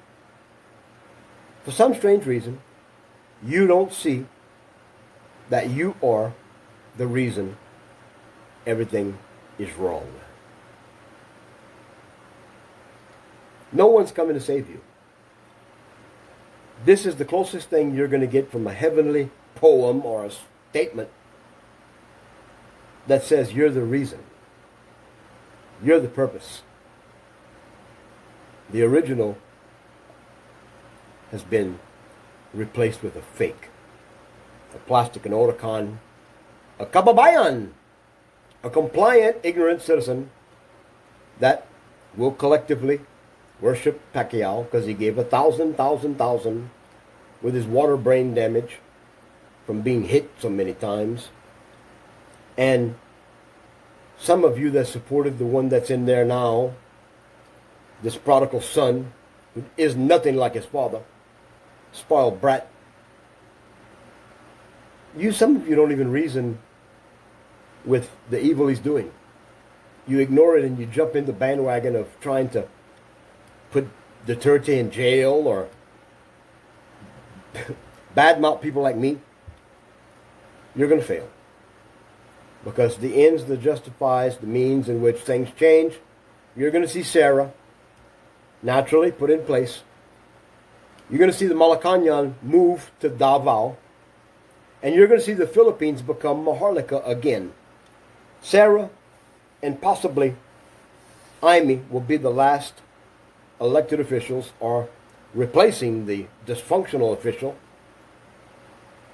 for some strange reason, you don't see that you are the reason everything is wrong. No one's coming to save you. This is the closest thing you're going to get from a heavenly poem or a statement that says you're the reason. You're the purpose. The original has been replaced with a fake. A plastic, an autocon, a kababayan, a compliant, ignorant citizen that will collectively worship Pacquiao because he gave 1,000 with his water brain damage from being hit so many times. And some of you that supported the one that's in there now, this prodigal son, who is nothing like his father, spoiled brat. Some of you don't even reason with the evil he's doing. you ignore it and you jump in the bandwagon of trying to put Duterte in jail or badmouth people like me, you're going to fail. Because the ends that justifies the means in which things change, you're going to see Sarah naturally put in place. You're going to see the Malacañang move to Davao. And you're going to see the Philippines become Maharlika again. Sarah and possibly Amy will be the last elected officials, or replacing the dysfunctional official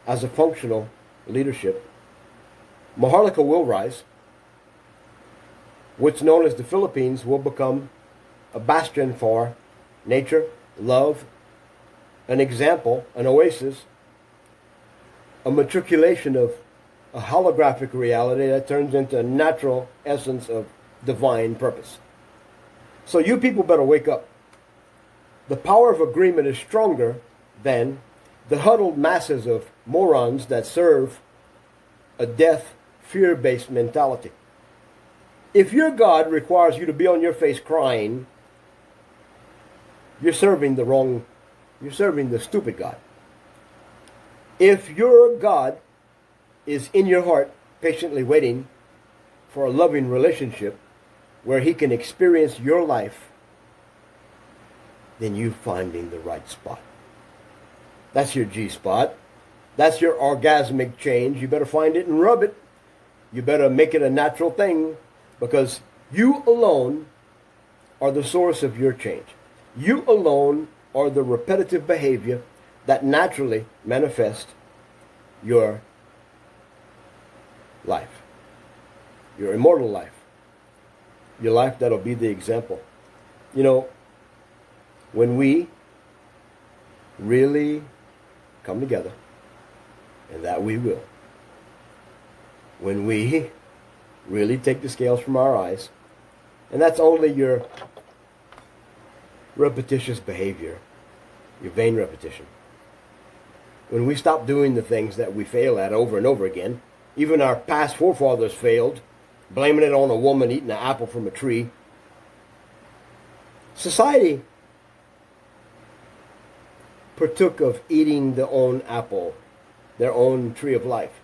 as a functional leadership. Maharlika will rise. What's known as the Philippines will become a bastion for nature, love, an example, an oasis, a matriculation of a holographic reality that turns into a natural essence of divine purpose. So you people better wake up. The power of agreement is stronger than the huddled masses of morons that serve a death, fear-based mentality. If your God requires you to be on your face crying, you're serving the stupid God. If your God is in your heart, patiently waiting for a loving relationship where he can experience your life, then you're finding the right spot. That's your G spot. That's your orgasmic change. You better find it and rub it. You better make it a natural thing, because you alone are the source of your change. You alone are the repetitive behavior that naturally manifests your life, your immortal life, your life that'll be the example. You know, when we really come together, and that we will, when we really take the scales from our eyes, and that's only your repetitious behavior, your vain repetition. When we stop doing the things that we fail at over and over again, even our past forefathers failed, blaming it on a woman eating an apple from a tree. Society partook of eating their own apple, their own tree of life.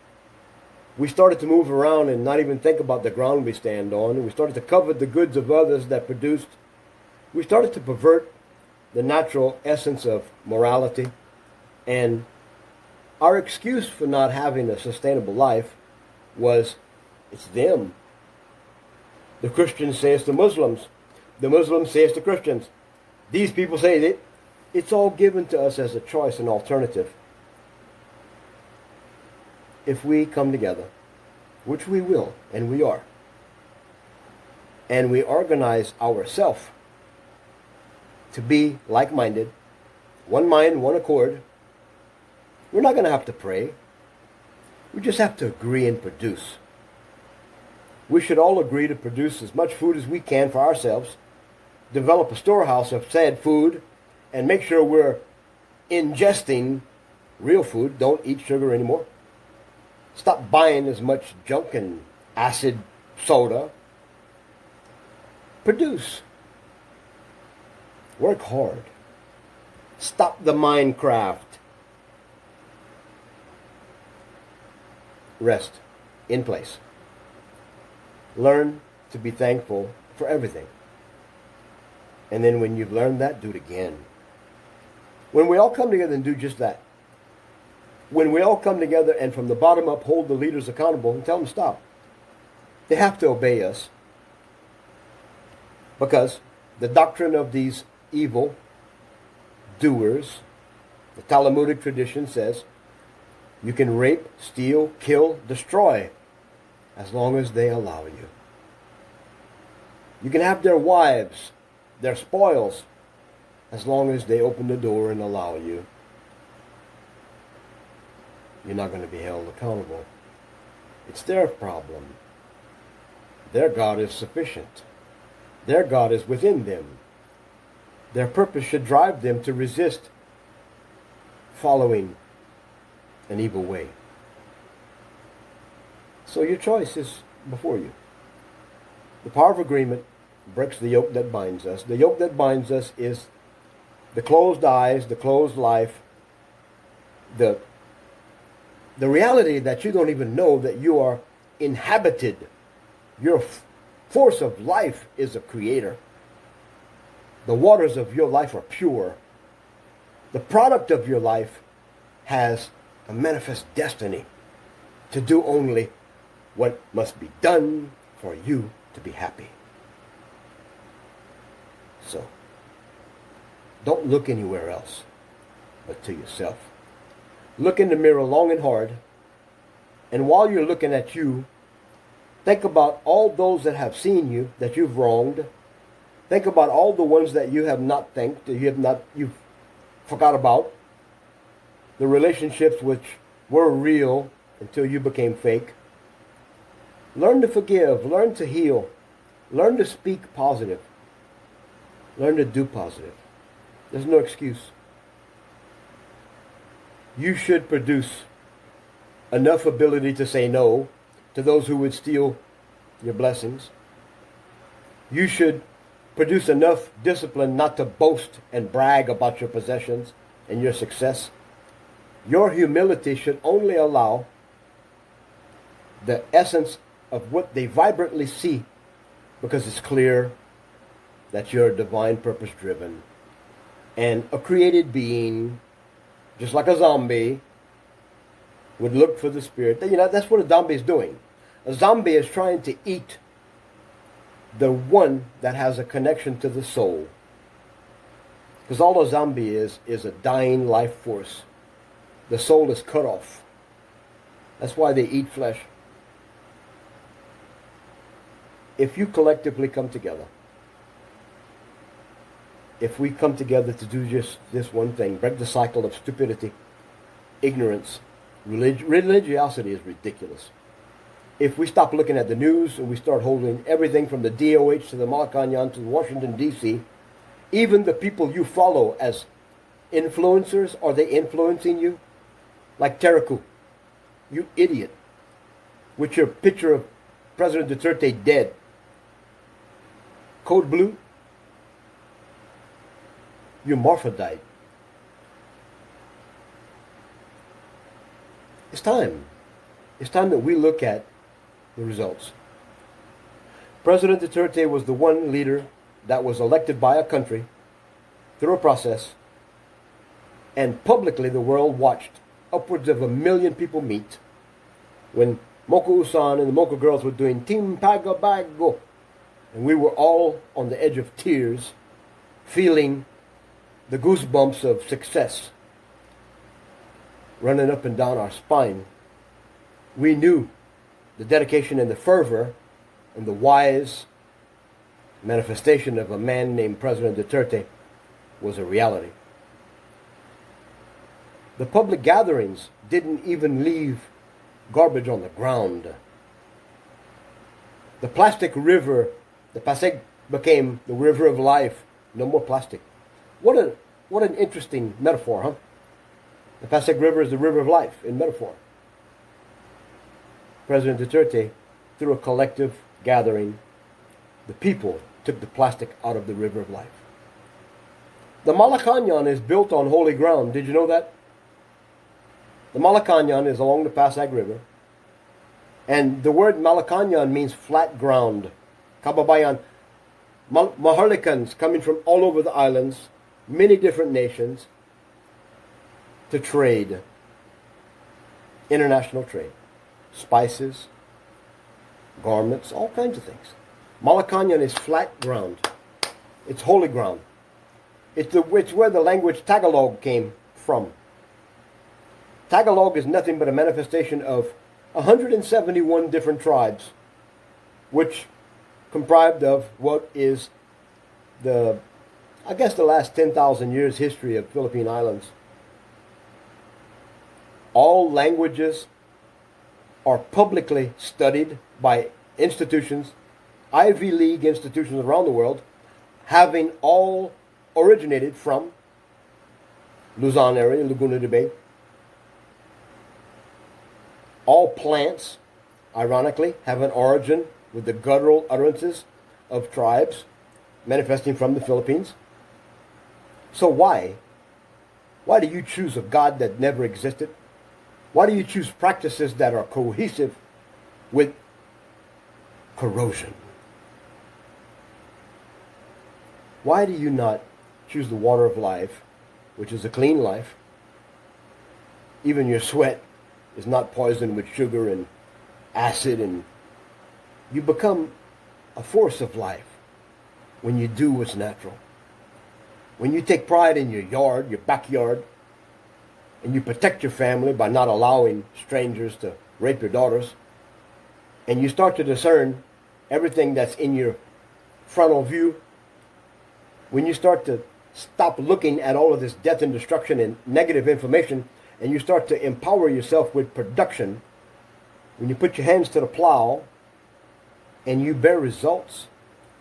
We started to move around and not even think about the ground we stand on. We started to covet the goods of others that produced. We started to pervert the natural essence of morality. And our excuse for not having a sustainable life was, it's them. The Christians say it's the Muslims. The Muslims say it's the Christians. These people say that it's all given to us as a choice and alternative. If we come together, which we will, and we are, and we organize ourselves to be like-minded, one mind, one accord, we're not going to have to pray. We just have to agree and produce. We should all agree to produce as much food as we can for ourselves, develop a storehouse of said food, and make sure we're ingesting real food. Don't eat sugar anymore. Stop buying as much junk and acid soda. Produce. Work hard. Stop the Minecraft. Rest in place. Learn to be thankful for everything. And then when you've learned that, do it again. When we all come together and do just that, when we all come together and from the bottom up hold the leaders accountable and tell them stop, they have to obey us. Because the doctrine of these evil doers, the Talmudic tradition says, you can rape, steal, kill, destroy, as long as they allow you. You can have their wives, their spoils, as long as they open the door and allow you. You're not going to be held accountable. It's their problem. Their God is sufficient. Their God is within them. Their purpose should drive them to resist following an evil way. So your choice is before you. The power of agreement breaks the yoke that binds us. The yoke that binds us is the closed eyes, the closed life, the reality that you don't even know that you are inhabited. Your force of life is a creator. The waters of your life are pure. The product of your life has a manifest destiny to do only what must be done for you to be happy. So, don't look anywhere else but to yourself. Look in the mirror long and hard, and while you're looking at you, think about all those that have seen you, that you've wronged. Think about all the ones that you have not thanked, that you've forgot about. The relationships which were real until you became fake. Learn to forgive, learn to heal, learn to speak positive, learn to do positive. There's no excuse. You should produce enough ability to say no to those who would steal your blessings. You should produce enough discipline not to boast and brag about your possessions and your success. Your humility should only allow the essence of what they vibrantly see, because it's clear that you're divine purpose driven and a created being, just like a zombie would look for the spirit. That's what a zombie is doing. A zombie is trying to eat the one that has a connection to the soul. Because all a zombie is a dying life force. The soul is cut off. That's why they eat flesh. If you collectively come together, if we come together to do just this one thing, break the cycle of stupidity, ignorance, religiosity is ridiculous. If we stop looking at the news and we start holding everything from the DOH to the Malacanang to Washington, D.C., even the people you follow as influencers, are they influencing you? Like Teraku, you idiot, with your picture of President Duterte dead. Code Blue, you morphodite. It's time. It's time that we look at the results. President Duterte was the one leader that was elected by a country through a process, and publicly the world watched upwards of 1 million people meet when Moko Usan and the Moko girls were doing Team Pagabago, and we were all on the edge of tears, feeling the goosebumps of success running up and down our spine. We knew the dedication and the fervor and the wise manifestation of a man named President Duterte was a reality. The public gatherings didn't even leave garbage on the ground. The plastic river, the Pasig, became the river of life. No more plastic. What an interesting metaphor, huh? The Pasig River is the river of life in metaphor. President Duterte, through a collective gathering, the people took the plastic out of the river of life. The Malacanang is built on holy ground. Did you know that? The Malacanang is along the Pasig River. And the word Malacanang means flat ground. Kababayan. Maharlikans coming from all over the islands, many different nations, to trade. International trade. Spices, garments, all kinds of things. Malacanang is flat ground. It's holy ground. It's where the language Tagalog came from. Tagalog is nothing but a manifestation of 171 different tribes, which comprised of what is the last 10,000 years history of Philippine Islands. All languages are publicly studied by institutions, Ivy League institutions around the world, having all originated from Luzon area, Laguna de Bay. All plants, ironically, have an origin with the guttural utterances of tribes manifesting from the Philippines. So why? Why do you choose a God that never existed? Why do you choose practices that are cohesive with corrosion? Why do you not choose the water of life, which is a clean life? Even your sweat is not poisoned with sugar and acid, and you become a force of life when you do what's natural. When you take pride in your yard, your backyard, and you protect your family by not allowing strangers to rape your daughters, and you start to discern everything that's in your frontal view, when you start to stop looking at all of this death and destruction and negative information, and you start to empower yourself with production, when you put your hands to the plow and you bear results,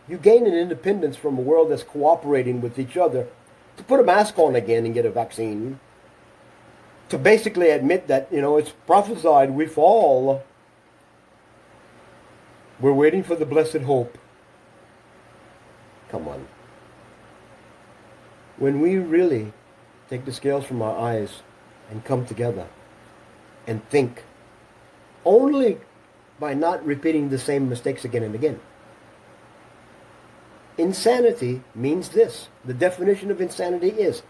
you gain an independence from a world that's cooperating with each other to put a mask on again and get a vaccine, to basically admit that, it's prophesied we fall. We're waiting for the blessed hope. Come on. When we really take the scales from our eyes and come together and think only by not repeating the same mistakes again and again. Insanity means this. The definition of insanity is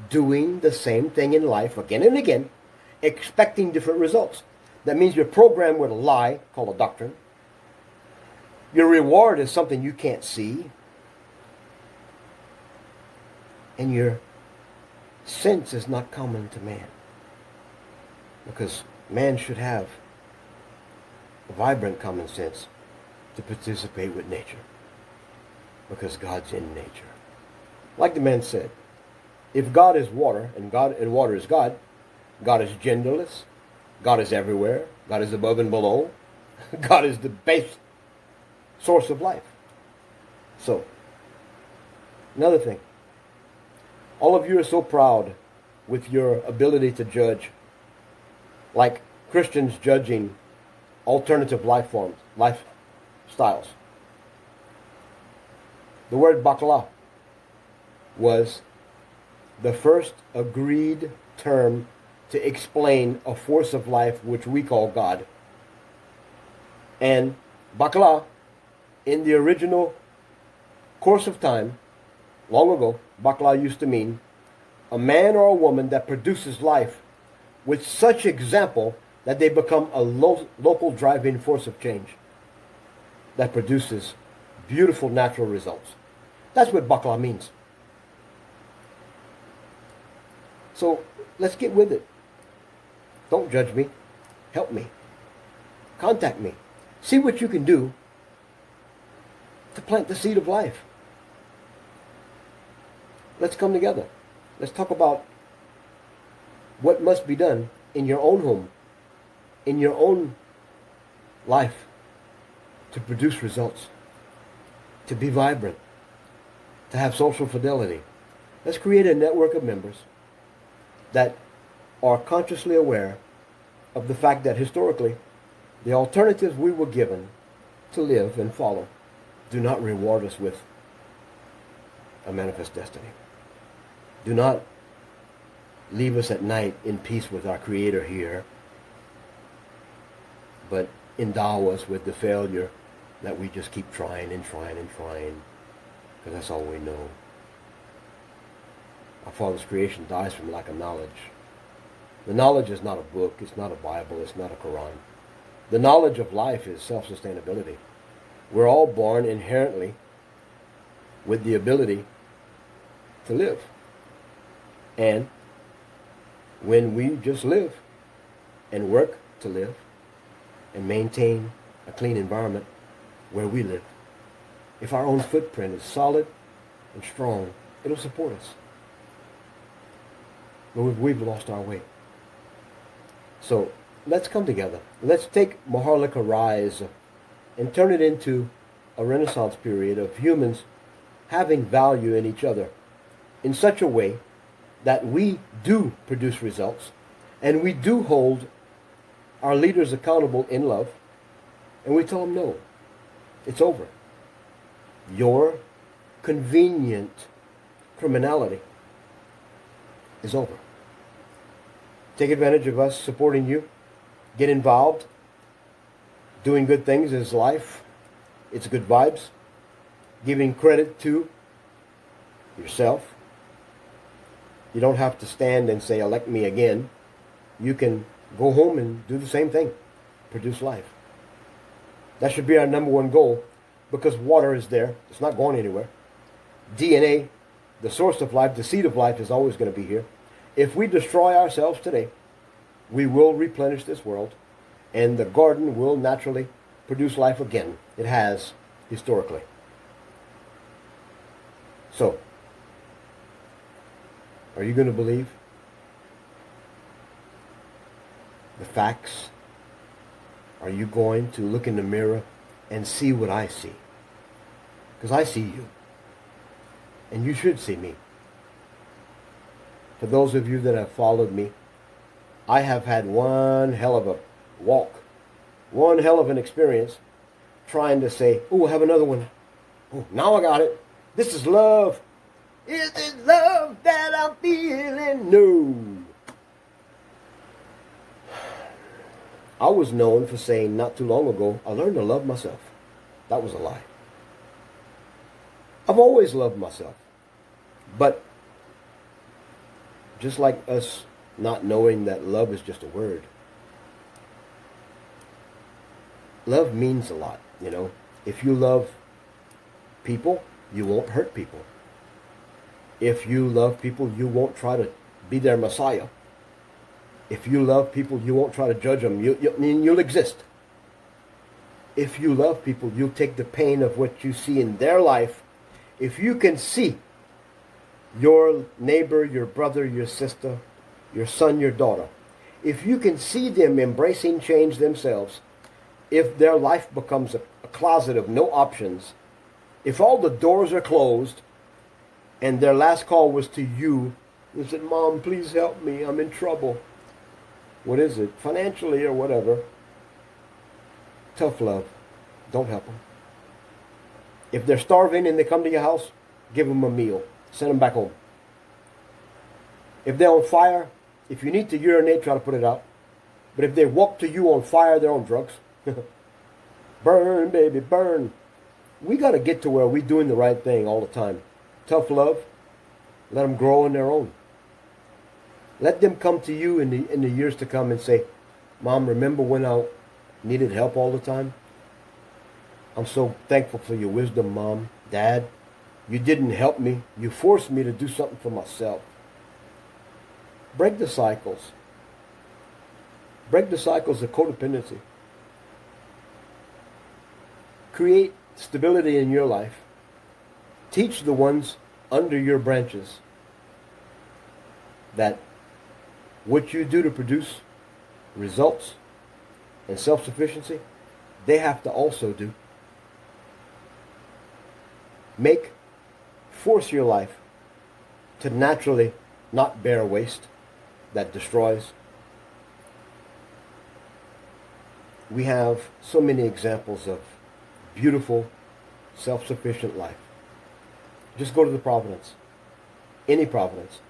doing the same thing in life again and again, expecting different results. That means you're programmed with a lie called a doctrine. Your reward is something you can't see. And your sense is not common to man. Because man should have a vibrant common sense to participate with nature. Because God's in nature. Like the man said, if God is water and water is God, God is genderless, God is everywhere, God is above and below, God is the base source of life. So, another thing. All of you are so proud with your ability to judge, like Christians judging alternative life forms, lifestyles. The word bakla was the first agreed term to explain a force of life which we call God. And bakla, in the original course of time, long ago, bakla used to mean a man or a woman that produces life with such example that they become a local driving force of change that produces beautiful natural results. That's what bakla means. So let's get with it. Don't judge me. Help me. Contact me. See what you can do to plant the seed of life. Let's come together. Let's talk about what must be done in your own home, in your own life, to produce results, to be vibrant, to have social fidelity. Let's create a network of members that are consciously aware of the fact that historically, the alternatives we were given to live and follow do not reward us with a manifest destiny. Do not leave us at night in peace with our Creator here, but endow us with the failure that we just keep trying and trying and trying, because that's all we know. Our Father's creation dies from lack of knowledge. The knowledge is not a book, it's not a Bible, it's not a Quran. The knowledge of life is self-sustainability. We're all born inherently with the ability to live. And when we just live and work to live and maintain a clean environment where we live, if our own footprint is solid and strong, it'll support us. But we've lost our way. So let's come together. Let's take Maharlika Rise and turn it into a Renaissance period of humans having value in each other in such a way that we do produce results and we do hold our leaders accountable in love, and we tell them no, it's over. your convenient criminality is over. Take advantage of us supporting you. Get involved. Doing good things is life. It's good vibes. Giving credit to yourself. You don't have to stand and say, elect me again. You can go home and do the same thing. Produce life. That should be our number one goal, because water is there. It's not going anywhere. DNA, the source of life, the seed of life, is always going to be here. If we destroy ourselves today, we will replenish this world, and the garden will naturally produce life again. It has, historically. So, are you going to believe the facts? Are you going to look in the mirror and see what I see? Because I see you. And you should see me. For those of you that have followed me, I have had one hell of a walk, one hell of an experience trying to say, oh, I have another one. Oh, now I got it. This is love. Is it love that I'm feeling? No. I was known for saying not too long ago, I learned to love myself. That was a lie. I've always loved myself. But just like us not knowing that love is just a word, love means a lot, you know. If you love people, you won't hurt people. If you love people, you won't try to be their Messiah. If you love people, you won't try to judge them. You'll exist. If you love people, you'll take the pain of what you see in their life. If you can see your neighbor, your brother, your sister, your son, your daughter, if you can see them embracing change themselves, if their life becomes a closet of no options, if all the doors are closed and their last call was to you and said, Mom, please help me, I'm in trouble. What is it? Financially or whatever. Tough love. Don't help them. If they're starving and they come to your house, give them a meal. Send them back home. If they're on fire, if you need to urinate, try to put it out. But if they walk to you on fire, they're on drugs. Burn, baby, burn. We got to get to where we're doing the right thing all the time. Tough love. Let them grow on their own. Let them come to you in the years to come and say, Mom, remember when I needed help all the time? I'm so thankful for your wisdom, Mom. Dad, you didn't help me. You forced me to do something for myself. Break the cycles. Break the cycles of codependency. Create stability in your life. Teach the ones under your branches that what you do to produce results and self-sufficiency, they have to also do. Force your life to naturally not bear waste that destroys. We have so many examples of beautiful, self-sufficient life. Just go to the Providence. Any Providence.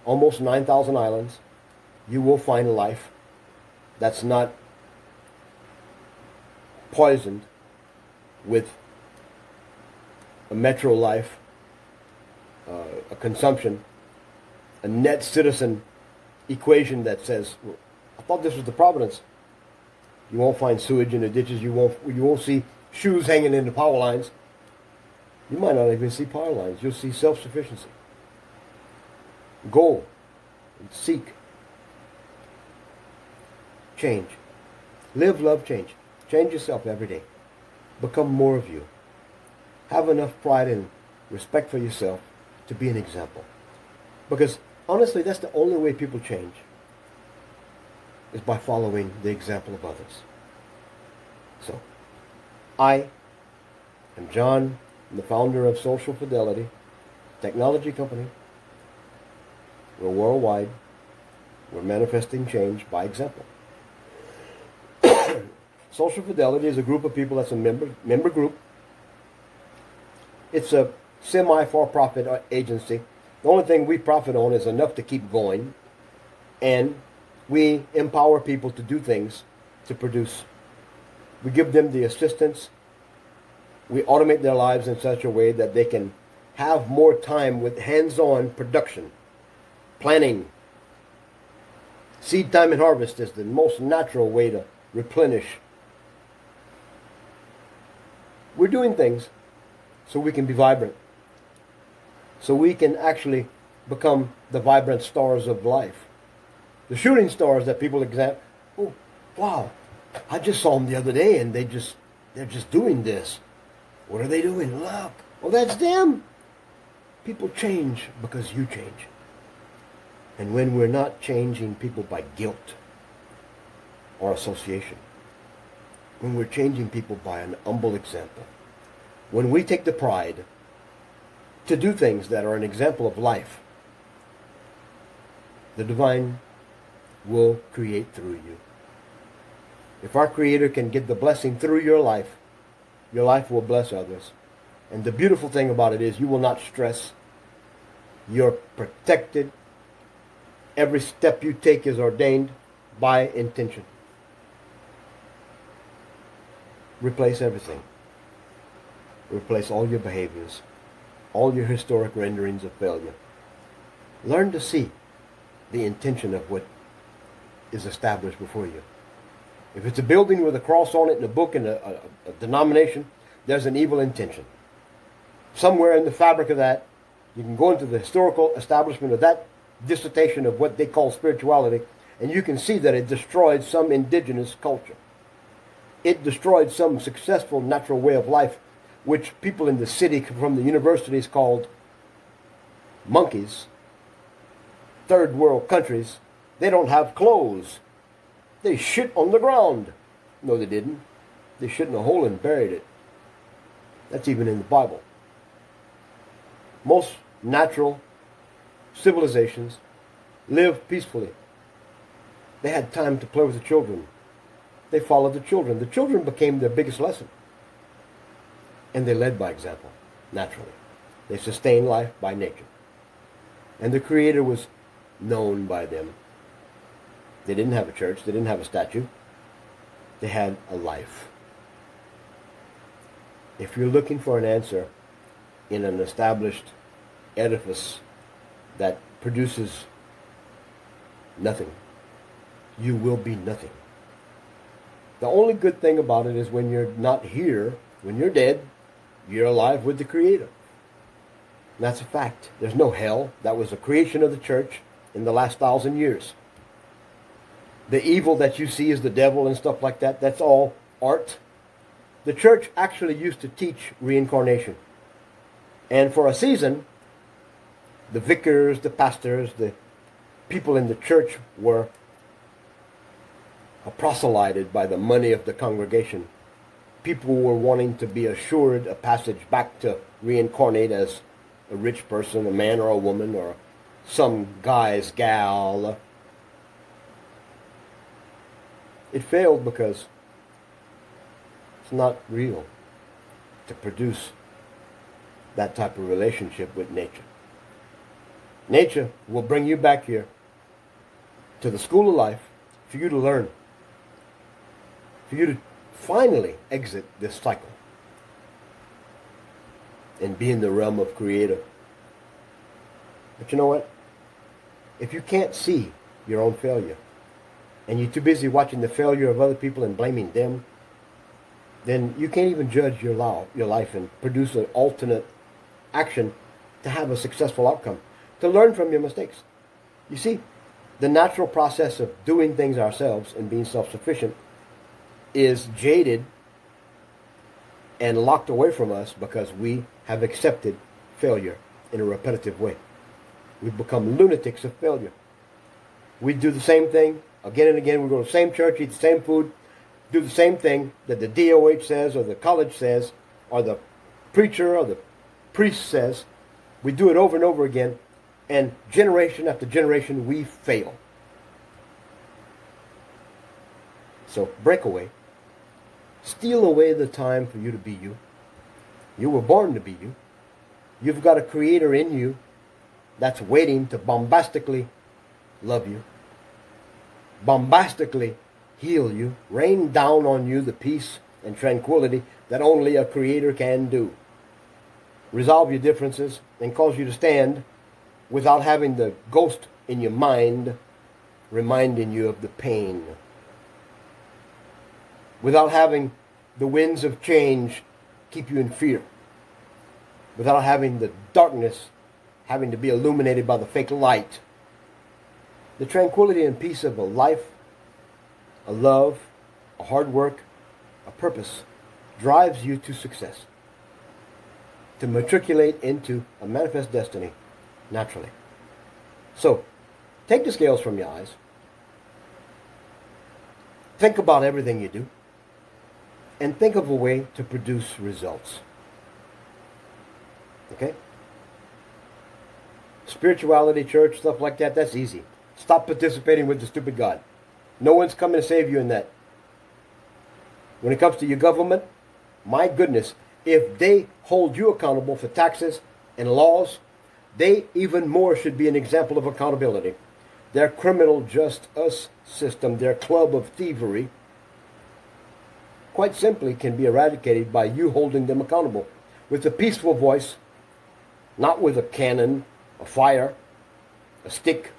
Almost 9,000 islands. You will find a life that's not poisoned with a metro life, a consumption, a net citizen equation that says, well, I thought this was the Providence. You won't find sewage in the ditches. You won't see shoes hanging in the power lines. You might not even see power lines. You'll see self-sufficiency. Go and seek change. Live, love, change. Change yourself every day. Become more of you. Have enough pride and respect for yourself to be an example. Because honestly, that's the only way people change, is by following the example of others. So, I am John, I'm the founder of Social Fidelity Technology Company. We're worldwide. We're manifesting change by example. Social Fidelity is a group of people that's a member group It's a semi-for-profit agency. The only thing we profit on is enough to keep going, and we empower people to do things, to produce. We give them the assistance. We automate their lives in such a way that they can have more time with hands-on production, planning. Seed time and harvest is the most natural way to replenish. We're doing things so we can be vibrant, so we can actually become the vibrant stars of life. The shooting stars that people examine. Oh, wow, I just saw them the other day and they're just doing this. What are they doing? Look. Well, that's them. People change because you change. And when we're not changing people by guilt or association, when we're changing people by an humble example, when we take the pride to do things that are an example of life, the divine will create through you. If our Creator can get the blessing through your life will bless others. And the beautiful thing about it is you will not stress. You're protected. Every step you take is ordained by intention. Replace everything. Replace all your behaviors, all your historic renderings of failure. Learn to see the intention of what is established before you. If it's a building with a cross on it and a book and a denomination, there's an evil intention. Somewhere in the fabric of that, you can go into the historical establishment of that dissertation of what they call spirituality, and you can see that it destroyed some indigenous culture. It destroyed some successful natural way of life, which people in the city from the universities called monkeys. Third world countries, they don't have clothes. They shit on the ground. No, they didn't. They shit in a hole and buried it. That's even in the Bible. Most natural civilizations live peacefully. They had time to play with the children. They followed the children. The children became their biggest lesson. And they led by example, naturally. They sustained life by nature. And the Creator was known by them. They didn't have a church. They didn't have a statue. They had a life. If you're looking for an answer in an established edifice that produces nothing, you will be nothing. The only good thing about it is when you're not here, when you're dead, you're alive with the Creator. And that's a fact. There's no hell. That was a creation of the church in the last 1,000 years. The evil that you see is the devil and stuff like that, that's all art. The church actually used to teach reincarnation. And for a season, the vicars, the pastors, the people in the church were proselyted by the money of the congregation. People were wanting to be assured a passage back to reincarnate as a rich person, a man or a woman, or some guy's gal. It failed because it's not real to produce that type of relationship with nature. Nature will bring you back here to the school of life for you to learn, for you to finally exit this cycle and be in the realm of Creator. But you know what? If you can't see your own failure, and you're too busy watching the failure of other people and blaming them, then you can't even judge your life and produce an alternate action to have a successful outcome, to learn from your mistakes. You see, the natural process of doing things ourselves and being self-sufficient is jaded and locked away from us because we have accepted failure in a repetitive way. We've become lunatics of failure. We do the same thing again and again. We go to the same church, eat the same food, do the same thing that the DOH says or the college says or the preacher or the priest says. We do it over and over again, and generation after generation we fail. So break away. Steal away the time for you to be you. You were born to be you. You've got a creator in you that's waiting to bombastically love you, bombastically heal you, rain down on you the peace and tranquility that only a creator can do. Resolve your differences and cause you to stand without having the ghost in your mind reminding you of the pain. Without having the winds of change keep you in fear. Without having the darkness having to be illuminated by the fake light. The tranquility and peace of a life, a love, a hard work, a purpose drives you to success. To matriculate into a manifest destiny naturally. So, take the scales from your eyes. Think about everything you do. And think of a way to produce results. Okay? Spirituality, church, stuff like that, that's easy. Stop participating with the stupid God. No one's coming to save you in that. When it comes to your government, my goodness, if they hold you accountable for taxes and laws, they even more should be an example of accountability. Their criminal just us system, their club of thievery, quite simply can be eradicated by you holding them accountable with a peaceful voice, not with a cannon, a fire, a stick,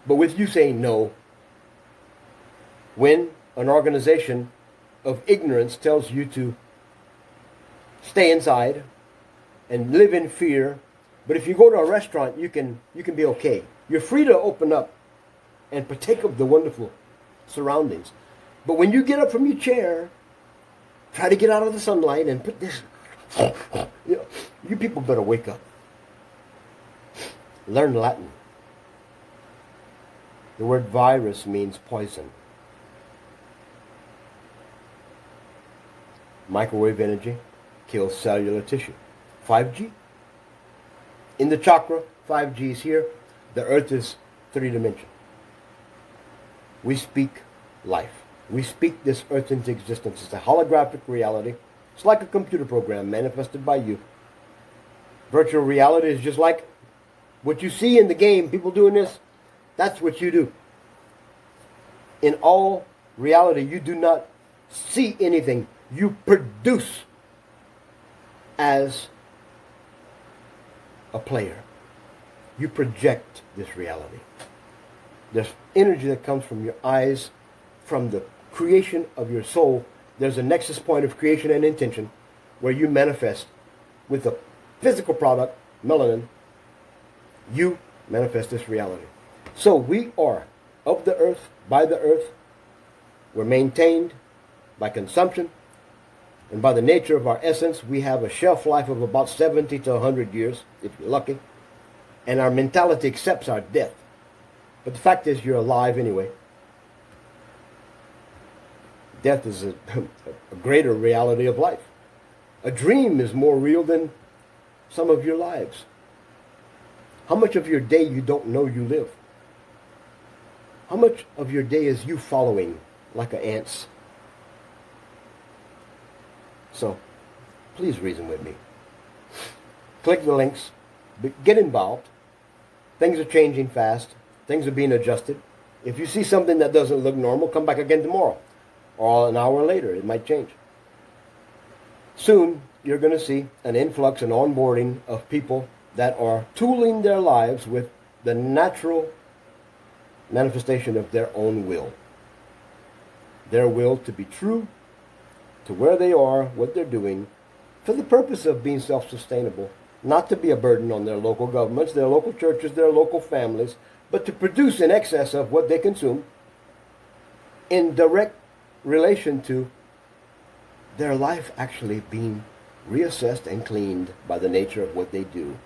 but with you saying no. When an organization of ignorance tells you to stay inside and live in fear, but if you go to a restaurant, you can be okay. You're free to open up and partake of the wonderful surroundings. But when you get up from your chair, try to get out of the sunlight and put this, you people better wake up. Learn Latin. The word virus means poison. Microwave energy kills cellular tissue. 5G. In the chakra, 5G is here. The earth is 3-dimensional. We speak life. We speak this earth into existence. It's a holographic reality. It's like a computer program manifested by you. Virtual reality is just like what you see in the game, people doing this, that's what you do. In all reality, you do not see anything. You produce as a player. You project this reality. There's energy that comes from your eyes, from the creation of your soul. There's a nexus point of creation and intention where you manifest with a physical product, melanin. You manifest this reality. So we are of the earth, by the earth. We're maintained by consumption. And by the nature of our essence, we have a shelf life of about 70 to 100 years, if you're lucky. And our mentality accepts our death. But the fact is, you're alive anyway. Death is a greater reality of life. A dream is more real than some of your lives. How much of your day you don't know you live? How much of your day is you following like an ants? So, please reason with me. Click the links. Get involved. Things are changing fast. Things are being adjusted. If you see something that doesn't look normal, come back again tomorrow. Or an hour later, it might change. Soon, you're going to see an influx and onboarding of people that are tooling their lives with the natural manifestation of their own will. Their will to be true to where they are, what they're doing, for the purpose of being self-sustainable, not to be a burden on their local governments, their local churches, their local families, but to produce in excess of what they consume in direct relation to their life actually being reassessed and cleaned by the nature of what they do.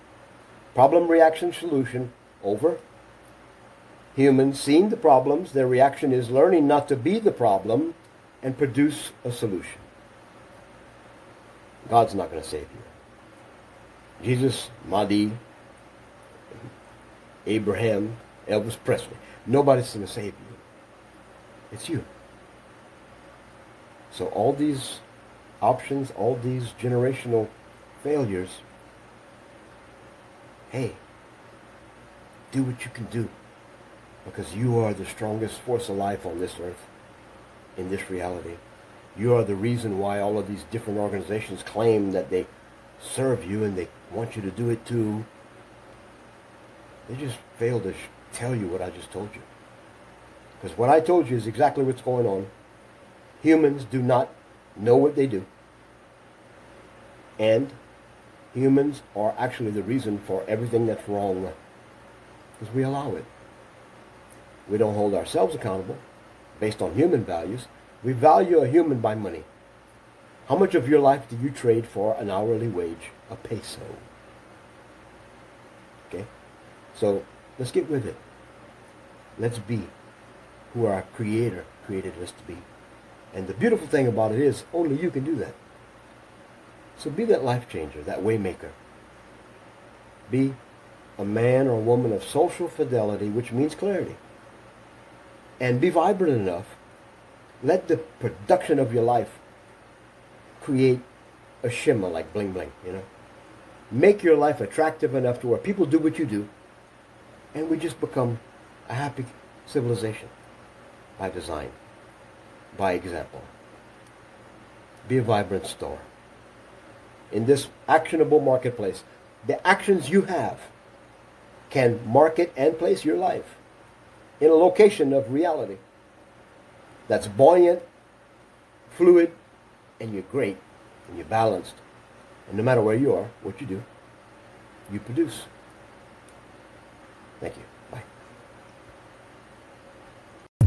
Problem, reaction, solution, over. Humans seeing the problems, their reaction is learning not to be the problem and produce a solution. God's not going to save you. Jesus, Mahdi, Abraham, Elvis Presley. Nobody's going to save you. It's you. So all these options, all these generational failures, hey, do what you can do, because you are the strongest force of life on this earth, in this reality. You are the reason why all of these different organizations claim that they serve you and they want you to do it too. They just fail to tell you what I just told you. Because what I told you is exactly what's going on. Humans do not know what they do. And humans are actually the reason for everything that's wrong. Because we allow it. We don't hold ourselves accountable based on human values. We value a human by money. How much of your life do you trade for an hourly wage? A peso. Okay? So let's get with it. Let's be who our Creator created us to be. And the beautiful thing about it is only you can do that. So be that life changer, that way maker. Be a man or a woman of social fidelity, which means clarity. And be vibrant enough. Let the production of your life create a shimmer like bling bling, you know. Make your life attractive enough to where people do what you do, and we just become a happy civilization by design, by example. Be a vibrant store. In this actionable marketplace, the actions you have can market and place your life in a location of reality that's buoyant, fluid, and you're great, and you're balanced. And no matter where you are, what you do, you produce. Thank you. Bye.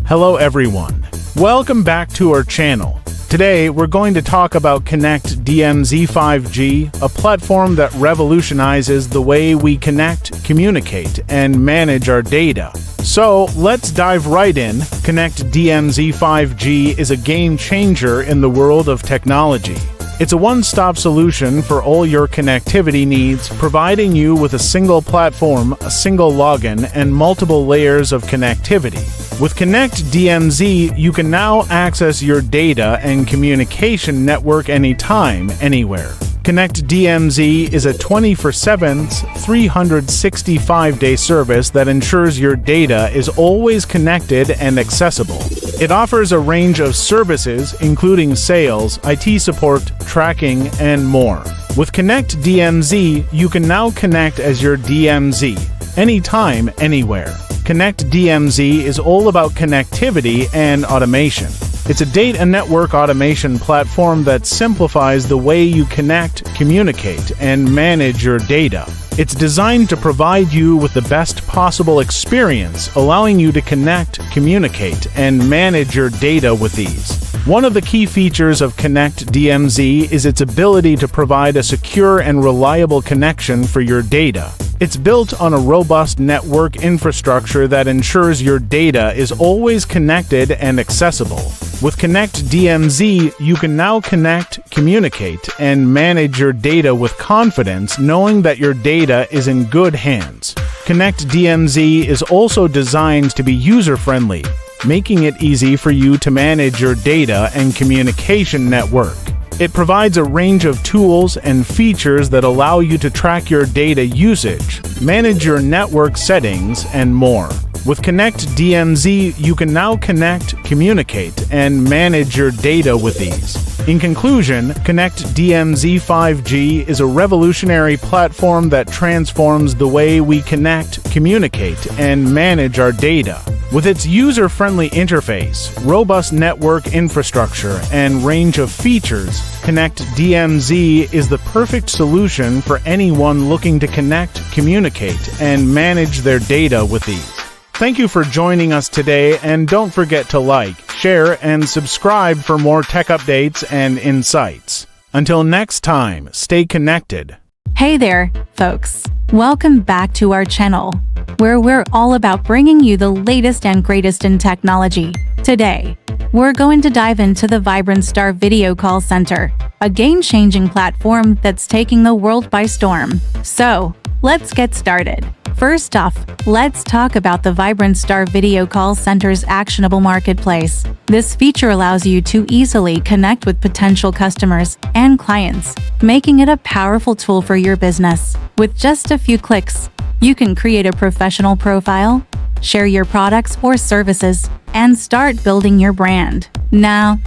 Hello everyone. Welcome back to our channel. Today we're going to talk about Connect DMZ 5G, a platform that revolutionizes the way we connect, communicate, and manage our data. So let's dive right in. Connect DMZ 5G is a game changer in the world of technology. It's a one-stop solution for all your connectivity needs, providing you with a single platform, a single login, and multiple layers of connectivity. With Connect DMZ, you can now access your data and communication network anytime, anywhere. Connect DMZ is a 24/7, 365-day service that ensures your data is always connected and accessible. It offers a range of services, including sales, IT support, tracking, and more. With Connect DMZ, you can now connect as your DMZ, anytime, anywhere. Connect DMZ is all about connectivity and automation. It's a data network automation platform that simplifies the way you connect, communicate, and manage your data. It's designed to provide you with the best possible experience, allowing you to connect, communicate, and manage your data with ease. One of the key features of Connect DMZ is its ability to provide a secure and reliable connection for your data. It's built on a robust network infrastructure that ensures your data is always connected and accessible. With Connect DMZ, you can now connect, communicate, and manage your data with confidence, knowing that your data is in good hands. Connect DMZ is also designed to be user-friendly, making it easy for you to manage your data and communication network. It provides a range of tools and features that allow you to track your data usage, manage your network settings, and more. With Connect DMZ, you can now connect, communicate, and manage your data with ease. In conclusion, Connect DMZ 5G is a revolutionary platform that transforms the way we connect, communicate, and manage our data. With its user-friendly interface, robust network infrastructure, and range of features, Connect DMZ is the perfect solution for anyone looking to connect, communicate, and manage their data with ease. Thank you for joining us today, and don't forget to like, share, and subscribe for more tech updates and insights. Until next time, stay connected. Hey there, folks. Welcome back to our channel, where we're all about bringing you the latest and greatest in technology. Today, we're going to dive into the Vibrant Star Video Call Center, a game-changing platform that's taking the world by storm. So, let's get started. First off, let's talk about the Vibrant Star Video Call Center's actionable marketplace. This feature allows you to easily connect with potential customers and clients, making it a powerful tool for your business. With just a few clicks, You can create a professional profile, share your products or services, and start building your brand. Now,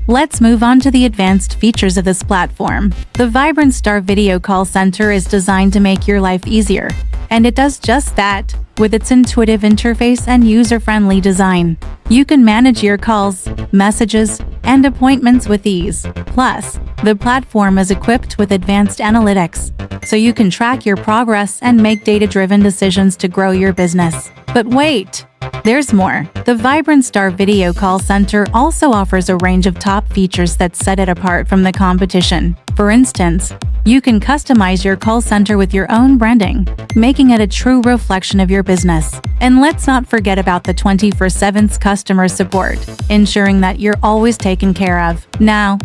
let's move on to the advanced features of this platform. The Vibrant Star Video Call Center is designed to make your life easier, and it does just that. With its intuitive interface and user-friendly design, you can manage your calls, messages, and appointments with ease. Plus, the platform is equipped with advanced analytics, so you can track your progress and make data-driven decisions to grow your business. But wait! There's more. The Vibrant Star Video Call Center also offers a range of top features that set it apart from the competition. For instance, you can customize your call center with your own branding, making it a true reflection of your business. And let's not forget about the 24/7 customer support, ensuring that you're always taken care of. Now,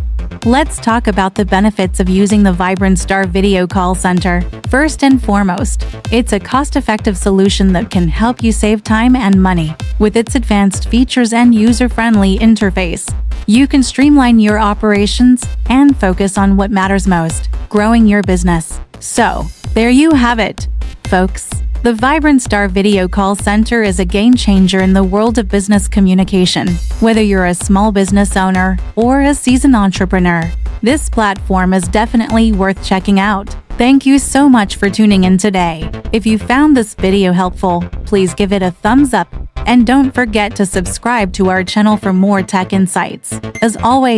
let's talk about the benefits of using the Vibrant Star Video Call Center. First and foremost, it's a cost-effective solution that can help you save time and money. With its advanced features and user-friendly interface, you can streamline your operations and focus on what matters most, growing your business. So, there you have it, folks. The Vibrant Star Video Call Center is a game-changer in the world of business communication. Whether you're a small business owner or a seasoned entrepreneur, this platform is definitely worth checking out. Thank you so much for tuning in today. If you found this video helpful, please give it a thumbs up and don't forget to subscribe to our channel for more tech insights. As always,